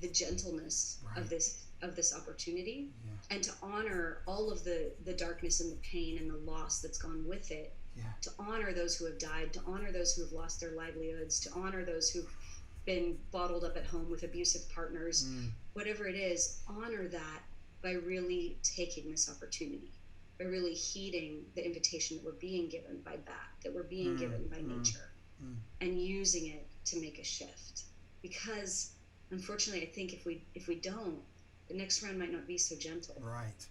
the gentleness of this opportunity, and to honor all of the darkness and the pain and the loss that's gone with it, to honor those who have died, to honor those who have lost their livelihoods, to honor those who've been bottled up at home with abusive partners, whatever it is, honor that by really taking this opportunity, by really heeding the invitation that we're being given by bat, that we're being given by nature, and using it to make a shift. Because unfortunately, I think if we don't, the next round might not be so gentle. Right.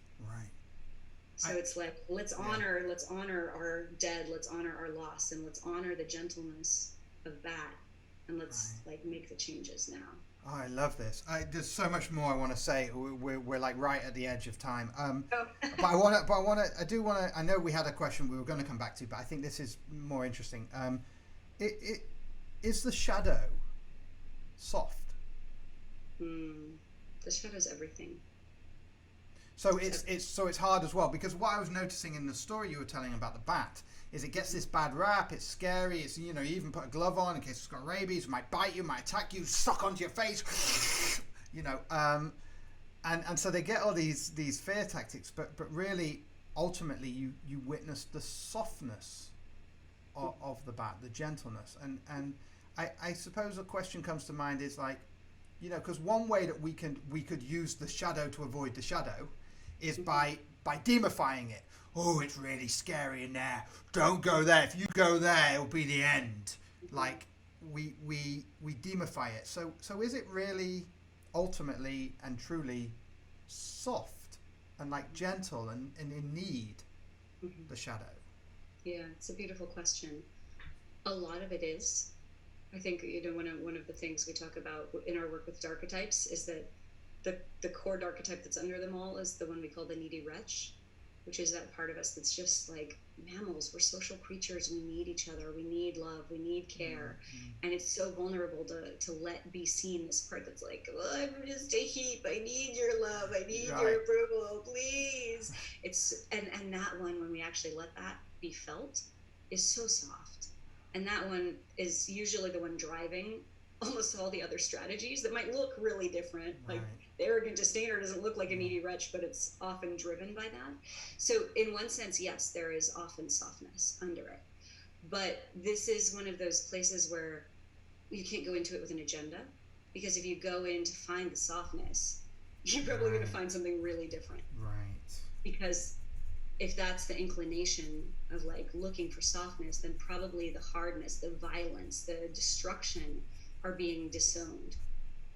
So it's like, let's honor our dead, let's honor our loss, and let's honor the gentleness of bat, and let's like make the changes now. Oh, I love this. There's so much more I want to say. We're like right at the edge of time. But I know we had a question we were going to come back to, but I think this is more interesting. Is the shadow soft? The shadow's everything. So it's hard as well, because what I was noticing in the story you were telling about the bat is it gets this bad rap. It's scary. It's, you even put a glove on in case it's got rabies. It might bite you, might attack you, suck onto your face, and so they get all these fear tactics, but really ultimately you witness the softness of the bat, the gentleness, and I suppose a question comes to mind is like, because one way that we could use the shadow to avoid the shadow is by demifying it. Oh, it's really scary in there. Don't go there. If you go there, it'll be the end. Like we demify it. So is it really ultimately and truly soft and like gentle and in need, the shadow? Yeah, it's a beautiful question. A lot of it is. I think one of the things we talk about in our work with Dark Archetypes is that the core dark archetype that's under them all is the one we call the needy wretch, which is that part of us that's just like mammals. We're social creatures. We need each other. We need love. We need care. And it's so vulnerable to let be seen, this part that's like, well, I'm just a heap. I need your love. I need your approval, please. And that one, when we actually let that be felt, is so soft. And that one is usually the one driving almost all the other strategies that might look really different. Like the arrogant disdainer doesn't look like a needy wretch, but it's often driven by that. So in one sense, yes, there is often softness under it. But this is one of those places where you can't go into it with an agenda. Because if you go in to find the softness, you're probably going to find something really different. Right. Because if that's the inclination of like looking for softness, then probably the hardness, the violence, the destruction are being disowned.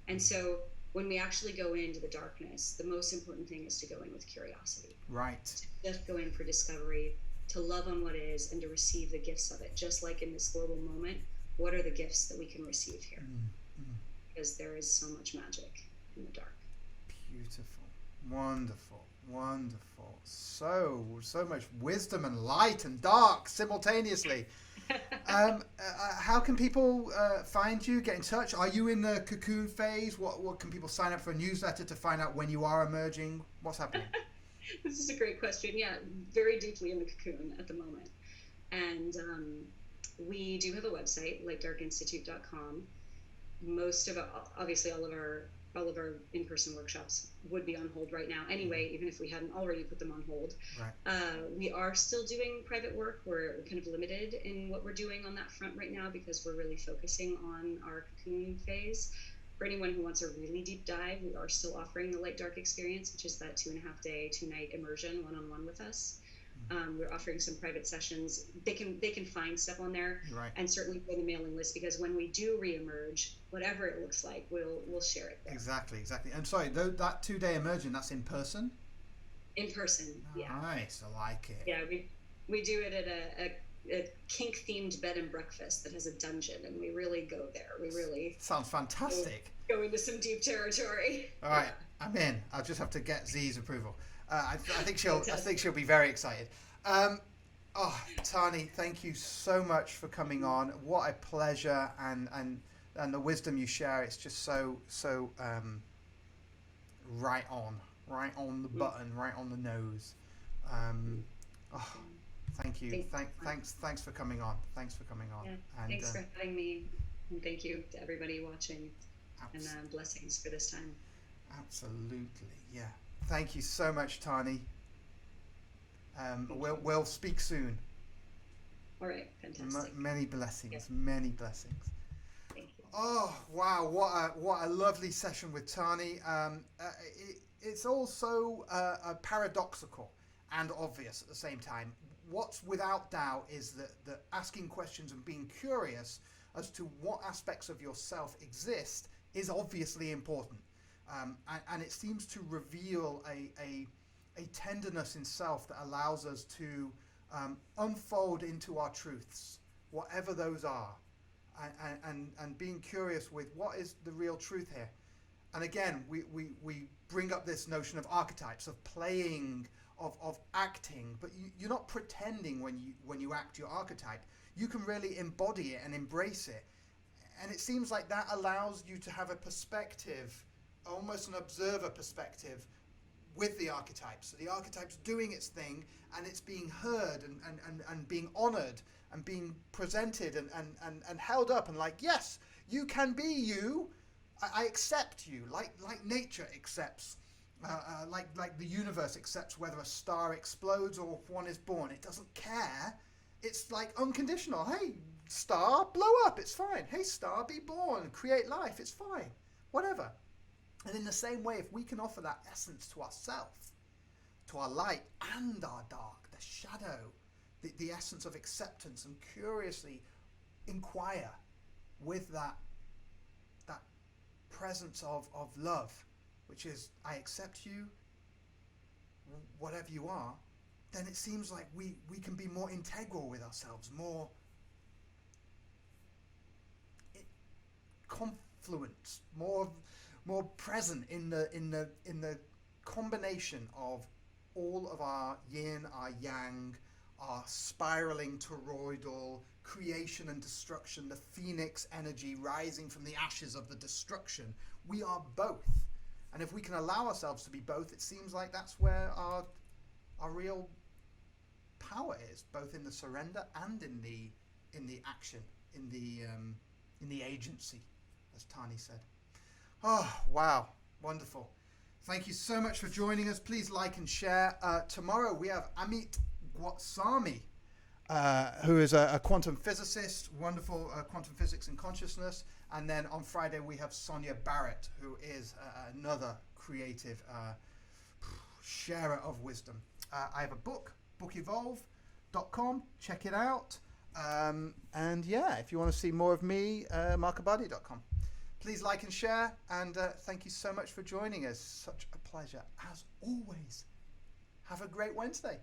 And so when we actually go into the darkness, the most important thing is to go in with curiosity. Right. To just go in for discovery, to love on what is, and to receive the gifts of it. Just like in this global moment, what are the gifts that we can receive here? Because there is so much magic in the dark. Beautiful. Wonderful. Wonderful. So much wisdom and light and dark simultaneously. How can people find you, get in touch? Are you in the cocoon phase? What can people sign up for a newsletter to find out when you are emerging? What's happening? This is a great question. Yeah, very deeply in the cocoon at the moment. And we do have a website, lightdarkinstitute.com. Most of obviously all of our in-person workshops would be on hold right now anyway, even if we hadn't already put them on hold. Right. We are still doing private work. We're kind of limited in what we're doing on that front right now because we're really focusing on our cocoon phase. For anyone who wants a really deep dive, we are still offering the Light Dark experience, which is that 2.5-day, 2-night immersion one-on-one with us. We're offering some private sessions. They can find stuff on there, right. And certainly for the mailing list, because when we do reemerge, whatever it looks like, we'll share it there. Exactly. And sorry, that 2-day immersion, that's in person? In person, yeah. Nice, I like it. Yeah, we do it at a kink-themed bed and breakfast that has a dungeon, and we really go there. We really sounds fantastic. Go into some deep territory. All right, I'm in. I'll just have to get Z's approval. I think she'll be very excited. Tani, thank you so much for coming on. What a pleasure, and the wisdom you share. It's just so right on the button, right on the nose. Thank you. Thanks for coming on. Yeah, and thanks for having me, and thank you to everybody watching. And blessings for this time. Absolutely, yeah. Thank you so much, Tani. We'll speak soon. All right, fantastic. Many blessings, yeah. Many blessings. Thank you. Oh wow, what a lovely session with Tani. It's also paradoxical and obvious at the same time. What's without doubt is that asking questions and being curious as to what aspects of yourself exist is obviously important. And it seems to reveal a tenderness in self that allows us to unfold into our truths, whatever those are, and being curious with what is the real truth here. And again, we bring up this notion of archetypes, of playing, of acting, but you're not pretending when you act your archetype. You can really embody it and embrace it. And it seems like that allows you to have a perspective, almost an observer perspective, with the archetypes. So the archetype's doing its thing, and it's being heard and being honored and being presented and held up, and like, yes, you can be you. I accept you, like nature accepts, like the universe accepts whether a star explodes or if one is born. It doesn't care. It's like unconditional. Hey, star, blow up. It's fine. Hey, star, be born. Create life. It's fine. Whatever. And in the same way, if we can offer that essence to ourselves, to our light and our dark, the shadow, the essence of acceptance, and curiously inquire with that presence of love, which is, I accept you, whatever you are, then it seems like we can be more integral with ourselves, more confluent, more present in the combination of all of our yin, our yang, our spiraling toroidal creation and destruction, the phoenix energy rising from the ashes of the destruction. We are both, and if we can allow ourselves to be both, it seems like that's where our real power is, both in the surrender and in the action, in the agency, as Tani said. Oh, wow. Wonderful. Thank you so much for joining us. Please like and share. Tomorrow we have Amit Gwasami who is a quantum physicist, wonderful quantum physics and consciousness. And then on Friday we have Sonya Barrett, who is another creative sharer of wisdom. I have a book, bookevolve.com. Check it out. And yeah, if you want to see more of me, Markabadi.com. Please like and share, and thank you so much for joining us. Such a pleasure, as always. Have a great Wednesday.